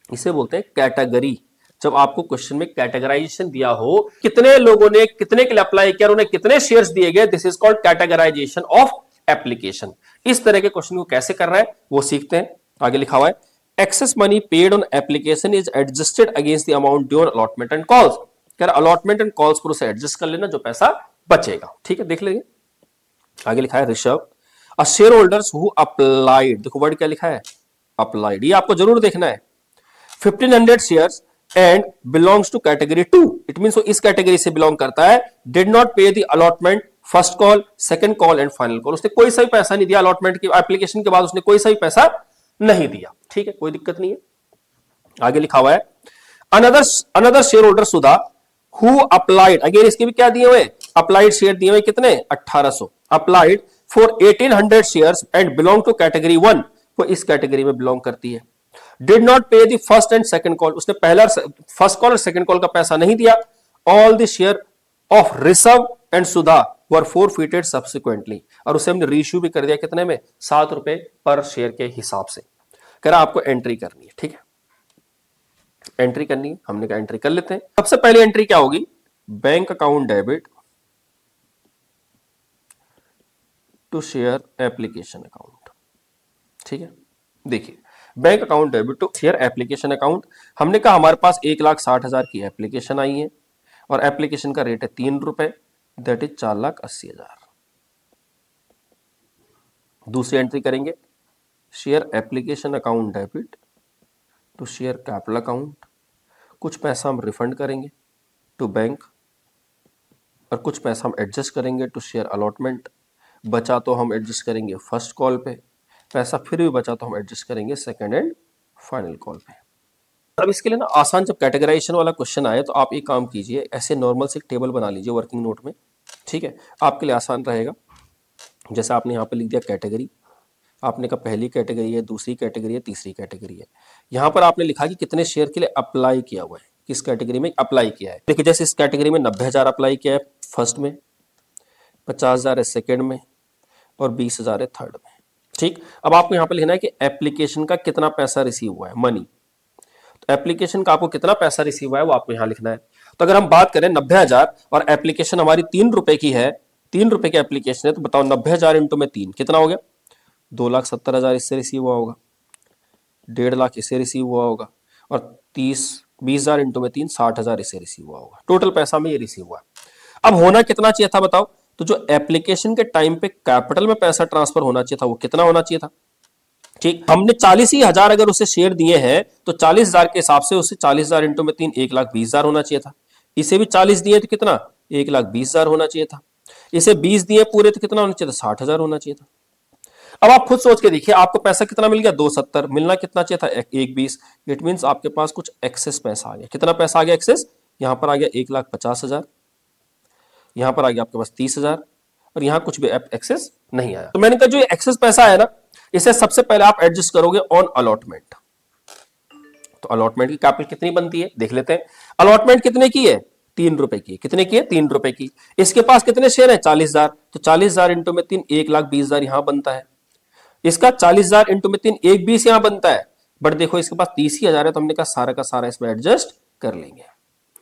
इसे बोलते हैं कैटेगरी। जब आपको क्वेश्चन में कैटेगराइजेशन दिया हो, कितने लोगों ने कितने के लिए अप्लाई किया, उन्हें कितने शेयर्स दिए गए, this is called categorization of application. इस तरह के क्वेश्चन को कैसे कर रहा है वो सीखते हैं। आगे लिखा हुआ है excess money paid on application is adjusted against the amount due on allotment and calls. कह रहा अलॉटमेंट एंड कॉल्स पर उसे एडजस्ट कर लेना जो पैसा बचेगा। ठीक है, देख लेंगे। आगे लिखा है Rishabh, a share holders who applied, देखो वर्ड क्या लिखा है अप्लाइड, ये आपको जरूर देखना है, 1500 shares and belongs to category 2, it means वो इस कैटेगरी से बिलोंग करता है। Did not pay the allotment first call, second call and final call, उसने कोई सा भी पैसा नहीं दिया अलॉटमेंट की एप्लीकेशन के बाद, उसने कोई सा भी पैसा नहीं दिया। ठीक है, कोई दिक्कत नहीं है। आगे लिखा हुआ है another share holder Sudha who applied, again इसके भी क्या दिए हुए अप्लाइड शेयर दिए हुए कितने 1800, applied for 1800 shares and belong to category 1, वो इस कैटेगरी में बिलोंग करती है। Did not pay the first and second call, उसने पहला फर्स्ट कॉल और सेकंड कॉल का पैसा नहीं दिया। All the share of Rishabh and Sudha were forfeited subsequently, और उसे हमने रीइश्यू भी कर दिया कितने में 7 रुपए पर शेयर के हिसाब से। कह रहा आपको एंट्री करनी है। ठीक है, एंट्री करनी है, हमने कहा एंट्री कर लेते हैं। सबसे पहले एंट्री क्या होगी, bank account debit to share application account. ठीक है, देखिए bank account debit to share application account. हमने कहा हमारे पास 1,60,000 की एप्लीकेशन आई है और एप्लीकेशन का रेट है 3 रुपए, दैट इज 4,80,000। दूसरी एंट्री करेंगे share application account debit to share capital account, कुछ पैसा हम रिफंड करेंगे टू बैंक और कुछ पैसा हम एडजस्ट करेंगे टू शेयर अलॉटमेंट। बचा तो हम एडजस्ट करेंगे फर्स्ट कॉल पे, पैसा फिर भी बचा तो हम एडजस्ट करेंगे सेकंड एंड फाइनल कॉल पे। अब इसके लिए ना आसान जब कैटेगराइजेशन वाला क्वेश्चन आए तो आप एक काम कीजिए, ऐसे नॉर्मल से एक टेबल बना लीजिए वर्किंग नोट में। ठीक है, आपके लिए आसान रहेगा। जैसे आपने यहाँ पे लिख दिया कैटेगरी, आपने कहा पहली कैटेगरी है, दूसरी कैटेगरी है, तीसरी कैटेगरी है। यहाँ पर आपने लिखा कि कितने शेयर के लिए अप्लाई किया हुआ है, किस कैटेगरी में अप्लाई किया है। देखिए जैसे इस कैटेगरी में 90,000 अप्लाई किया है फर्स्ट में, 50,000 है सेकेंड में और 20,000 है थर्ड में। ठीक, अब आपको यहां पर लिखना है कि एप्लीकेशन का कितना पैसा रिसीव हुआ है, मनी। तो एप्लीकेशन का आपको कितना पैसा रिसीव हुआ है वो आपको यहां लिखना है। तो अगर हम बात करें 90,000 और एप्लीकेशन हमारी 3 रुपए की है, ₹3 की एप्लीकेशन है, तो बताओ 90,000 इंटू में 3 कितना हो गया? 2,70,000 इससे रिसीव हुआ होगा, 1.5 लाख इससे रिसीव हुआ होगा, और 20,000 इंटू में 3 60,000 इससे रिसीव हुआ होगा। टोटल पैसा में ये रिसीव हुआ। अब होना कितना चाहिए था बताओ? तो जो एप्लीकेशन के टाइम पे कैपिटल में पैसा ट्रांसफर होना चाहिए था वो कितना होना चाहिए था? ठीक, हमने 40,000 अगर उसे शेयर दिए हैं तो 40,000 के हिसाब से उसे 40,000 इंटू में 3 1,20,000 होना चाहिए था। इसे भी 40 दिए तो कितना? 1,20,000 होना चाहिए था। इसे 20 दिए पूरे तो कितना होना चाहिए था? 60,000 होना चाहिए था। अब आप खुद सोच के देखिए, आपको पैसा कितना मिल गया? 270। मिलना कितना चाहिए था? 1,20। इट मीन्स आपके पास कुछ एक्सेस पैसा आ गया। कितना पैसा आ गया एक्सेस? यहां पर आ गया 1,50,000, यहां पर आ गया आपके पास 30,000, और यहां कुछ भी एक्सेस नहीं आया। तो मैंने कहा जो एक्सेस पैसा है ना, इसे सबसे पहले आप एडजस्ट करोगे ऑन अलॉटमेंट। तो अलॉटमेंट की कैपिटल कितनी बनती है देख लेते हैं। अलॉटमेंट कितने की है? ₹3 की। कितने की है? ₹3 की। इसके पास कितने शेयर है? 40,000। तो 40,000 इंटू में 3 1,20,000 यहां बनता है। इसका 40,000 इंटू में 3 1,20 यहां बनता है। बट देखो इसके पास 30,000 है, तो हमने कहा सारा का सारा इसमें एडजस्ट कर लेंगे।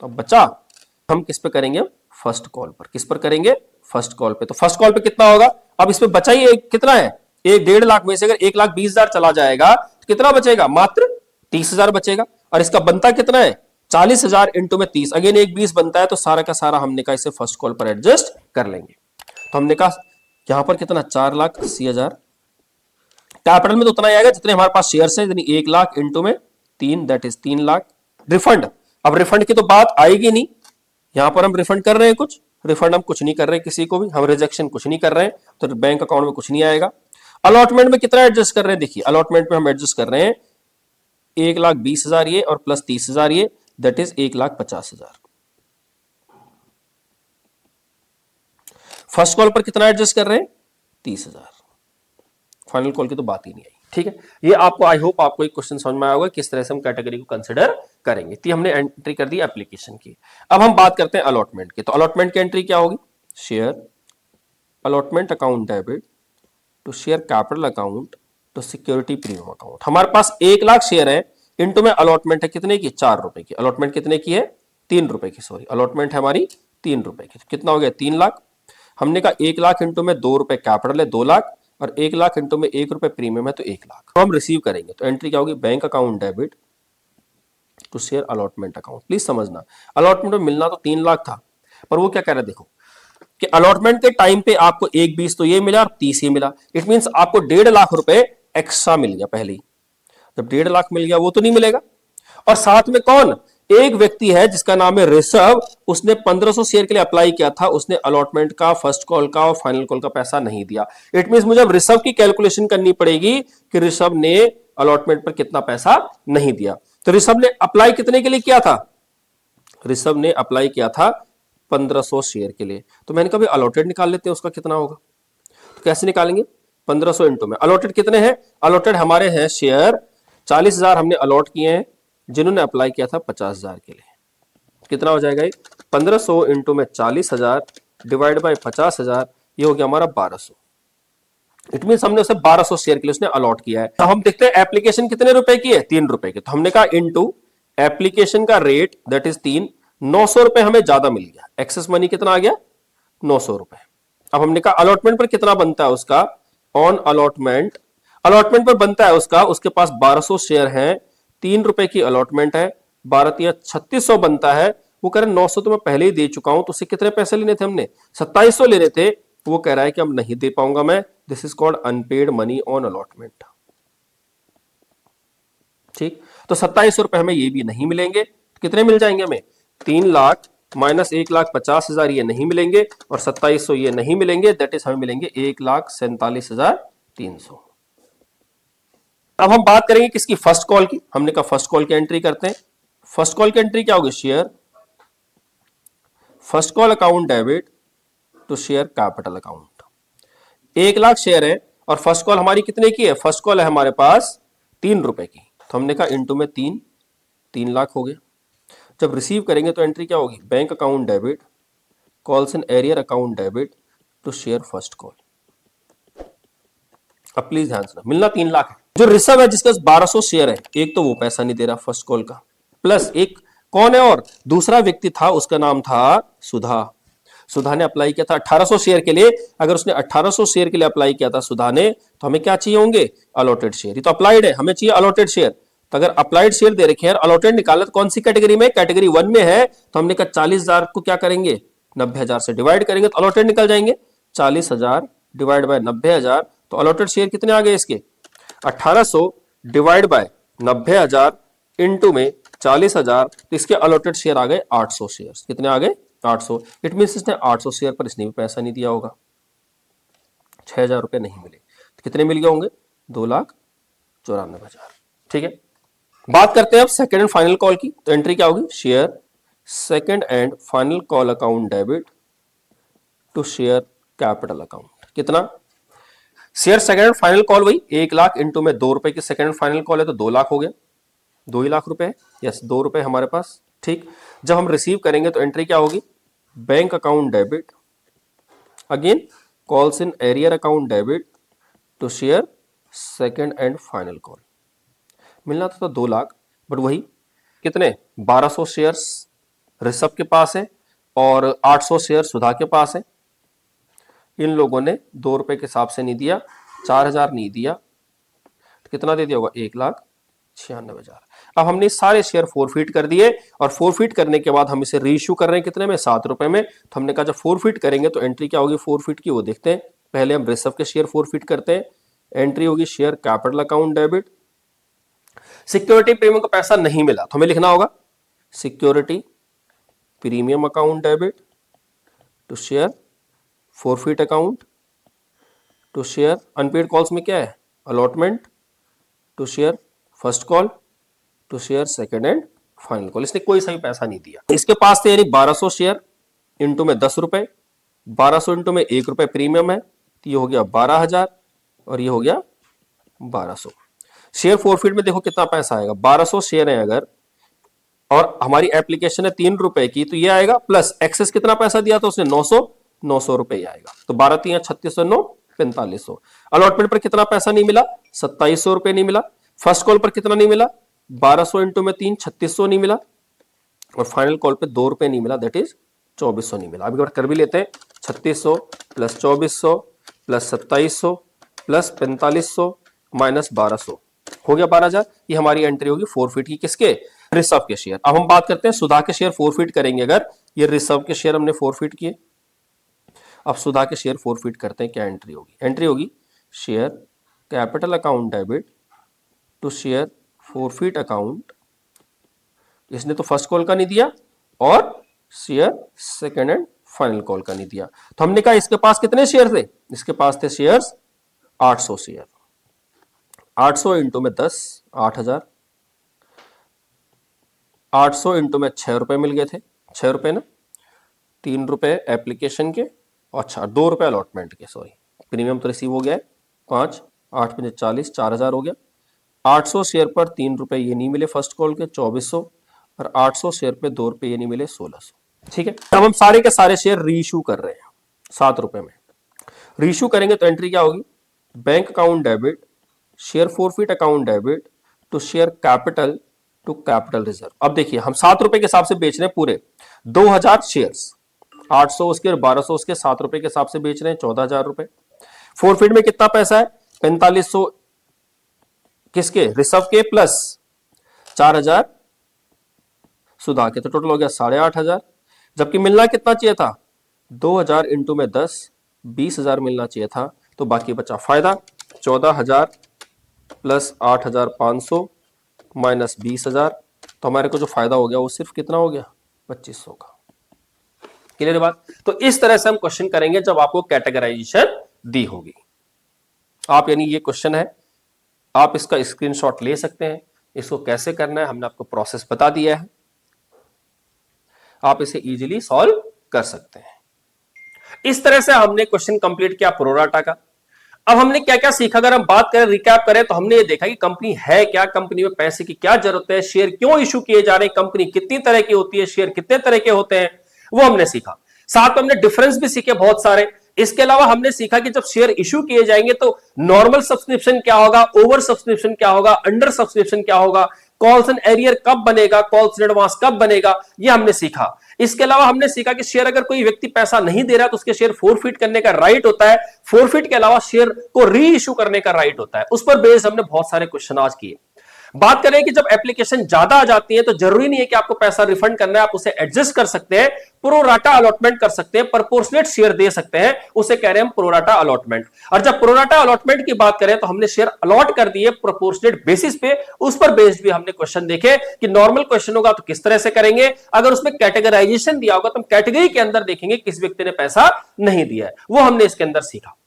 तो बचा हम किस पे करेंगे? फर्स्ट कॉल पर। किस पर करेंगे? फर्स्ट कॉल पे। तो फर्स्ट कॉल पे कितना होगा? अब इसमें बचा ही कितना है? 1.5 लाख में से अगर 1,20,000 चला जाएगा तो कितना बचेगा? मात्र 30,000 बचेगा। और इसका बनता कितना है? 40,000 इंटू में 30, अगेन 1,20 बनता है। तो सारा का सारा हमने कहा इसे फर्स्ट कॉल पर एडजस्ट कर लेंगे। तो हमने कहा यहां पर कितना? 4,80,000। कैपिटल में तो उतना ही आएगा जितने हमारे पास शेयर्स हैं, यानी 1 लाख इंटू में 3 दैट इज 3 लाख। रिफंड, अब रिफंड की तो बात आएगी नहीं, यहां पर हम रिफंड कर रहे हैं कुछ? रिफंड हम कुछ नहीं कर रहे किसी को भी, हम रिजेक्शन कुछ नहीं कर रहे हैं, तो बैंक अकाउंट में कुछ नहीं आएगा। अलॉटमेंट में कितना एडजस्ट कर रहे हैं? देखिए अलॉटमेंट में हम एडजस्ट कर रहे हैं 1,20,000 ये और प्लस 30,000 ये, दैट इज 1,50,000। फर्स्ट कॉल पर कितना एडजस्ट कर रहे हैं? 30,000। फाइनल कॉल की तो बात ही नहीं आई। ठीक है, ये आपको आई होप आपको एक क्वेश्चन समझ में आया होगा किस तरह से हम कैटेगरी को कंसिडर करेंगे। तो हमने एंट्री कर दी एप्लीकेशन की। अब हम बात करते हैं अलॉटमेंट की। तो अलॉटमेंट की एंट्री क्या होगी? Share allotment account debit to share capital account to security premium account. हमारे पास 1 लाख शेयर है, इंटू में अलॉटमेंट है कितने की? ₹4 की। अलॉटमेंट कितने की है? ₹3 की। सॉरी, अलॉटमेंट है हमारी ₹3 की। तो कितना हो गया? 3 लाख। हमने कहा 1 लाख इंटू में ₹2 कैपिटल है 2 लाख, और 1 लाख इंटू में ₹1 प्रीमियम है तो 1 लाख। तो हम रिसीव करेंगे। तो एंट्री क्या होगी? Bank account debit to share allotment account. Please समझना, अलॉटमेंट में मिलना तो 3 लाख था, पर वो क्या कह रहा है देखो कि अलॉटमेंट के टाइम पे आपको 1,20 तो ये मिला और 30 ये मिला। इट मींस आपको 1.5 लाख रुपए एक्स्ट्रा मिल गया पहले ही। जब 1.5 लाख मिल गया वो तो नहीं मिलेगा। और साथ में कौन? एक व्यक्ति है जिसका नाम है ऋषभ, उसने 1,500 शेयर के लिए अप्लाई किया था, उसने अलॉटमेंट का, फर्स्ट कॉल का और फाइनल कॉल का पैसा नहीं दिया। इट मींस मुझे अब ऋषभ की कैलकुलेशन करनी पड़ेगी कि ऋषभ ने अलॉटमेंट पर कितना पैसा नहीं दिया। तो ऋषभ ने अप्लाई कितने के लिए किया था? ऋषभ ने अप्लाई किया था 1,500 शेयर के लिए। तो मैंने कहा अलॉटेड निकाल लेते हैं उसका कितना होगा। तो कैसे निकालेंगे? 1,500 इंटू में अलॉटेड कितने हैं? अलॉटेड हमारे हैं शेयर 40,000 हमने अलॉट किए हैं, जिन्होंने अप्लाई किया था 50,000 के लिए। कितना हो जाएगा? 1,500 इंटू में 40,000 डिवाइड बाई 50,000, ये हो गया हमारा 1,200। इट मीन हमने उसे 1,200 शेयर के लिए उसने अलॉट किया है। तो हम देखते हैं एप्लीकेशन कितने रुपए की है? ₹3 की। तो हमने कहा इंटू एप्लीकेशन का रेट दैट इज 3, ₹900 हमें ज्यादा मिल गया। एक्सेस मनी कितना आ गया? ₹900। अब हमने कहा अलॉटमेंट पर कितना बनता है उसका? ऑन अलॉटमेंट, अलॉटमेंट पर बनता है उसका, उसके पास 1,200 शेयर हैं, ₹3 की अलॉटमेंट है, 12 3600 बनता है। वो कह रहे 900 तो मैं पहले ही दे चुका हूं, तो उससे कितने पैसे लेने थे हमने? 2700 लेने थे। वो कह रहा है कि अब नहीं दे पाऊंगा मैं, this is called unpaid money on allotment. ठीक, तो ₹2700 हमें ये भी नहीं मिलेंगे। कितने मिल जाएंगे हमें? 3 लाख माइनस 1,50,000 ये नहीं मिलेंगे, और 2700 ये नहीं मिलेंगे, दैट इज हमें मिलेंगे 1,47,300। अब हम बात करेंगे किसकी? फर्स्ट कॉल की। हमने कहा फर्स्ट कॉल की एंट्री करते हैं। फर्स्ट कॉल की एंट्री क्या होगी? Share first call account debit to share capital account. 1 lakh share है और फर्स्ट कॉल हमारी कितने की है? फर्स्ट कॉल है हमारे पास ₹3 की। तो हमने कहा इंटू में 3 लाख हो गया। जब रिसीव करेंगे तो एंट्री क्या होगी? Bank account debit calls in arrear account debit to share first call. अब प्लीज ध्यान से, मिलना 3 लाख है। जो ऋषभ है जिसके 1,200 शेयर है, एक तो वो पैसा नहीं दे रहा फर्स्ट कॉल का, प्लस एक कौन है और दूसरा व्यक्ति था, उसका नाम था सुधा। सुधा ने अप्लाई किया था 1800 शेयर के लिए। अगर उसने 1800 शेयर के लिए अप्लाई किया था सुधा ने, तो हमें क्या चाहिए होंगे? Allotted share. ये तो अप्लाइड है, हमें चाहिए अलॉटेड शेयर। तो अगर अप्लाइड शेयर दे रखे हैं, अलॉटेड निकालना, तो कौन सी कैटेगरी में? कैटेगरी 1 में है। तो हमने कहा 40,000 को क्या करेंगे? 90,000 से डिवाइड करेंगे तो अलॉटेड निकल जाएंगे। 40,000 डिवाइड बाय 90,000, तो अलॉटेड शेयर कितने आ गए इसके? 1800 डिवाइड बाय 90,000 इंटू में 40,000, तो इसके अलॉटेड शेयर आ गए 800 शेयर। कितने आ गए? 800। इट मीन इसने 800 शेयर पर इसने भी पैसा नहीं दिया होगा, 6,000 रुपए नहीं मिले। तो कितने मिल गए होंगे? 2,94,000। ठीक है, बात करते हैं अब सेकंड एंड फाइनल कॉल की। तो एंट्री क्या होगी? Share second and final call account debit to share capital account. कितना? Share second and final call वही 1 लाख इंटू में 2 रुपए की सेकंड एंड फाइनल कॉल है, तो 2 लाख हो गया। 2 ही लाख रुपए, यस 2 रुपए हमारे पास। ठीक, जब हम रिसीव करेंगे तो एंट्री क्या होगी? Bank account debit, again calls in arrear account debit to share second and final call. मिलना तो 2 लाख, बट वही कितने? 1200 शेयर्स ऋषभ के पास है और 800 शेयर सुधा के पास है। इन लोगों ने 2 रुपए के हिसाब से नहीं दिया, 4,000 नहीं दिया, तो कितना दे दिया होगा? 1,96,000। अब हमने सारे शेयर फोरफिट कर दिए, और फोरफिट करने के बाद हम इसे रीइश्यू कर रहे हैं कितने में? 7 रुपए में। तो हमने कहा जब फोरफिट करेंगे तो एंट्री क्या होगी फोरफिट की, वो देखते हैं। पहले हम ऋषभ के शेयर फोरफिट करते हैं। एंट्री होगी share capital account debit. Security premium का पैसा नहीं मिला तो हमें लिखना होगा security premium account debit to share forfeit account to share unpaid calls में क्या है? Allotment to share first call to share second and final call. इसने कोई सा भी पैसा नहीं दिया। इसके पास थे यानी 1200 शेयर इंटू में 10 रुपए, 1200 इंटू में 1 रुपए प्रीमियम है, तो ये हो गया 12,000 और ये हो गया 1200। शेयर फोरफिट में देखो कितना पैसा आएगा, 1200 शेयर है अगर, और हमारी एप्लीकेशन है 3 रुपए की, तो ये आएगा प्लस एक्सेस कितना पैसा दिया था उसने? 900 रुपए ही आएगा। तो 12 3 3609 4500। अलॉटमेंट पर कितना पैसा नहीं मिला? 2700 रुपए नहीं मिला। फर्स्ट कॉल पर कितना नहीं मिला? 1200 इंटू में 3 3600 नहीं मिला, और फाइनल कॉल पे 2 रुपए नहीं मिला, दैट इज 2400 नहीं मिला। अभी कर भी लेते हैं, 3600 प्लस 2400 प्लस 2700 प्लस 4500 माइनस 1200 हो गया 12,000। ये हमारी एंट्री होगी फोरफिट की, किसके? ऋषभ के शेयर। अब हम बात करते हैं सुधा के शेयर फोरफिट करेंगे। अगर ये ऋषभ के शेयर हमने फोरफिट किए, अब सुधा के शेयर फोरफिट करते हैं, क्या एंट्री होगी? एंट्री होगी share capital account debit to share forfeit account. इसने तो फर्स्ट कॉल का नहीं दिया और share second and final call का नहीं दिया, तो हमने कहा इसके पास कितने शेयर थे? इसके पास थे शेयर्स 800 शेयर। 800 इंटू में 10 8,000, 800 इंटू में 6 रुपए मिल गए थे, 6 रुपए ना, 3 रुपए एप्लीकेशन के, अच्छा 2 रुपए अलॉटमेंट के, सॉरी प्रीमियम तो रिसीव हो गया है। 5 8 5 40 4,000 हो गया। 800 शेयर पर 3 रुपए ये नहीं मिले फर्स्ट कॉल के, 2400, और 800 शेयर पे 2 रुपए ये नहीं मिले, 1600। ठीक है, अब हम सारे के सारे शेयर रीइश्यू कर रहे हैं 7 रुपए में। रीइश्यू करेंगे तो एंट्री क्या होगी? Bank account debit share forfeit account debit to share capital to capital reserve. अब देखिए हम 7 रुपए के हिसाब से बेच रहे हैं पूरे 2000 शेयर्स, 800 उसके और 1200 उसके, 7 रुपए के हिसाब से बेच रहे हैं 14,000 रुपए। फोरफिट में कितना पैसा है? 4500 किसके? ऋषभ के, प्लस 4,000 सुधा के, तो टोटल हो गया 8,500। जबकि मिलना कितना चाहिए था? 2000 इंटू में 10 20,000 मिलना चाहिए था, तो बाकी बचा फायदा 14,000 प्लस 8,500 माइनस 20,000, तो हमारे को जो फायदा हो गया वो सिर्फ कितना हो गया? 2500 का। क्लियर बात? तो इस तरह से हम क्वेश्चन करेंगे जब आपको कैटेगराइजेशन दी होगी। आप यानी ये क्वेश्चन है, आप इसका स्क्रीनशॉट ले सकते हैं। इसको कैसे करना है हमने आपको प्रोसेस बता दिया है, आप इसे इजीली सॉल्व कर सकते हैं। इस तरह से हमने क्वेश्चन कंप्लीट किया प्रोराटा का। अब हमने क्या क्या सीखा, अगर हम बात करें रिकैप करें तो हमने ये देखा कि कंपनी है क्या, कंपनी में पैसे की क्या जरूरत है, शेयर क्यों इशू किए जा रहे हैं, कंपनी कितनी तरह की होती है, शेयर कितने तरह के होते हैं, वो हमने सीखा। साथ में हमने डिफरेंस भी सीखे बहुत सारे। इसके अलावा हमने सीखा कि जब शेयर इशू किए जाएंगे तो नॉर्मल सब्सक्रिप्शन क्या होगा, ओवर सब्सक्रिप्शन क्या होगा, अंडर सब्सक्रिप्शन क्या होगा, कॉल्स एंड एरियर कब बनेगा, कॉल्स इन एडवांस कब बनेगा, ये हमने सीखा। इसके अलावा हमने सीखा कि शेयर अगर कोई व्यक्ति पैसा नहीं दे रहा तो उसके शेयर फोरफिट करने का राइट होता है। फोरफिट के अलावा शेयर को री इश्यू करने का राइट होता है। उस पर बेस्ड हमने बहुत सारे क्वेश्चन आज किए। बात करें कि जब एप्लीकेशन ज्यादा आ जाती है तो जरूरी नहीं है कि आपको पैसा रिफंड करना है, आप उसे एडजस्ट कर सकते हैं, प्रोराटा अलॉटमेंट कर सकते हैं, प्रोपोर्शनेट शेयर दे सकते हैं, उसे कह रहे हैं प्रोराटा अलॉटमेंट। और जब प्रोराटा अलॉटमेंट की बात करें तो हमने शेयर अलॉट कर दिए प्रोपोर्शनेट बेसिस पे, उस पर बेस्ड भी हमने क्वेश्चन देखे कि नॉर्मल क्वेश्चन होगा तो किस तरह से करेंगे, अगर उसमें कैटेगराइजेशन दिया होगा तो हम कैटेगरी के अंदर देखेंगे किस व्यक्ति ने पैसा नहीं दिया है, वो हमने इसके अंदर सीखा।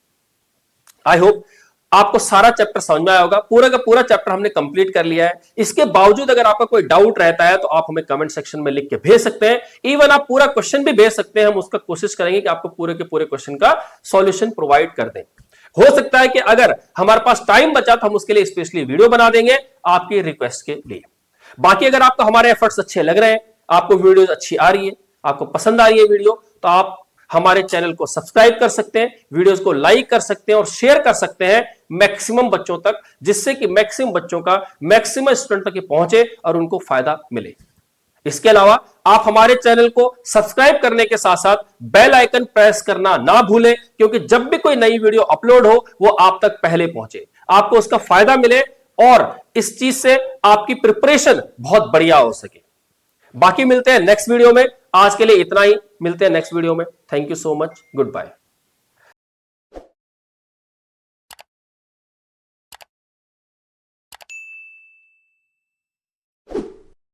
आई होप आपको सारा चैप्टर समझ में आया होगा। पूरा का पूरा चैप्टर हमने कंप्लीट कर लिया है। इसके बावजूद अगर आपका कोई डाउट रहता है तो आप हमें कमेंट सेक्शन में लिख के भेज सकते हैं। इवन आप पूरा क्वेश्चन भी भेज सकते हैं, हम उसका कोशिश करेंगे कि आपको पूरे के पूरे क्वेश्चन का सॉल्यूशन प्रोवाइड कर दें। हो सकता है कि अगर हमारे पास टाइम बचा तो हम उसके लिए स्पेशली वीडियो बना देंगे आपकी रिक्वेस्ट के लिए। बाकी अगर आपको हमारे एफर्ट्स अच्छे लग रहे हैं, आपको वीडियो अच्छी आ रही है, आपको पसंद आ रही है वीडियो, तो आप हमारे चैनल को सब्सक्राइब कर सकते हैं, वीडियोस को लाइक कर सकते हैं और शेयर कर सकते हैं मैक्सिमम बच्चों तक, जिससे कि मैक्सिमम बच्चों का मैक्सिमम स्टूडेंट तक पहुंचे और उनको फायदा मिले। इसके अलावा आप हमारे चैनल को सब्सक्राइब करने के साथ साथ बेल आइकन प्रेस करना ना भूलें, क्योंकि जब भी कोई नई वीडियो अपलोड हो वो आप तक पहले पहुंचे, आपको उसका फायदा मिले और इस चीज से आपकी प्रिपरेशन बहुत बढ़िया हो सके। बाकी मिलते हैं नेक्स्ट वीडियो में। आज के लिए इतना ही, मिलते हैं नेक्स्ट वीडियो में। Thank you so much, good bye.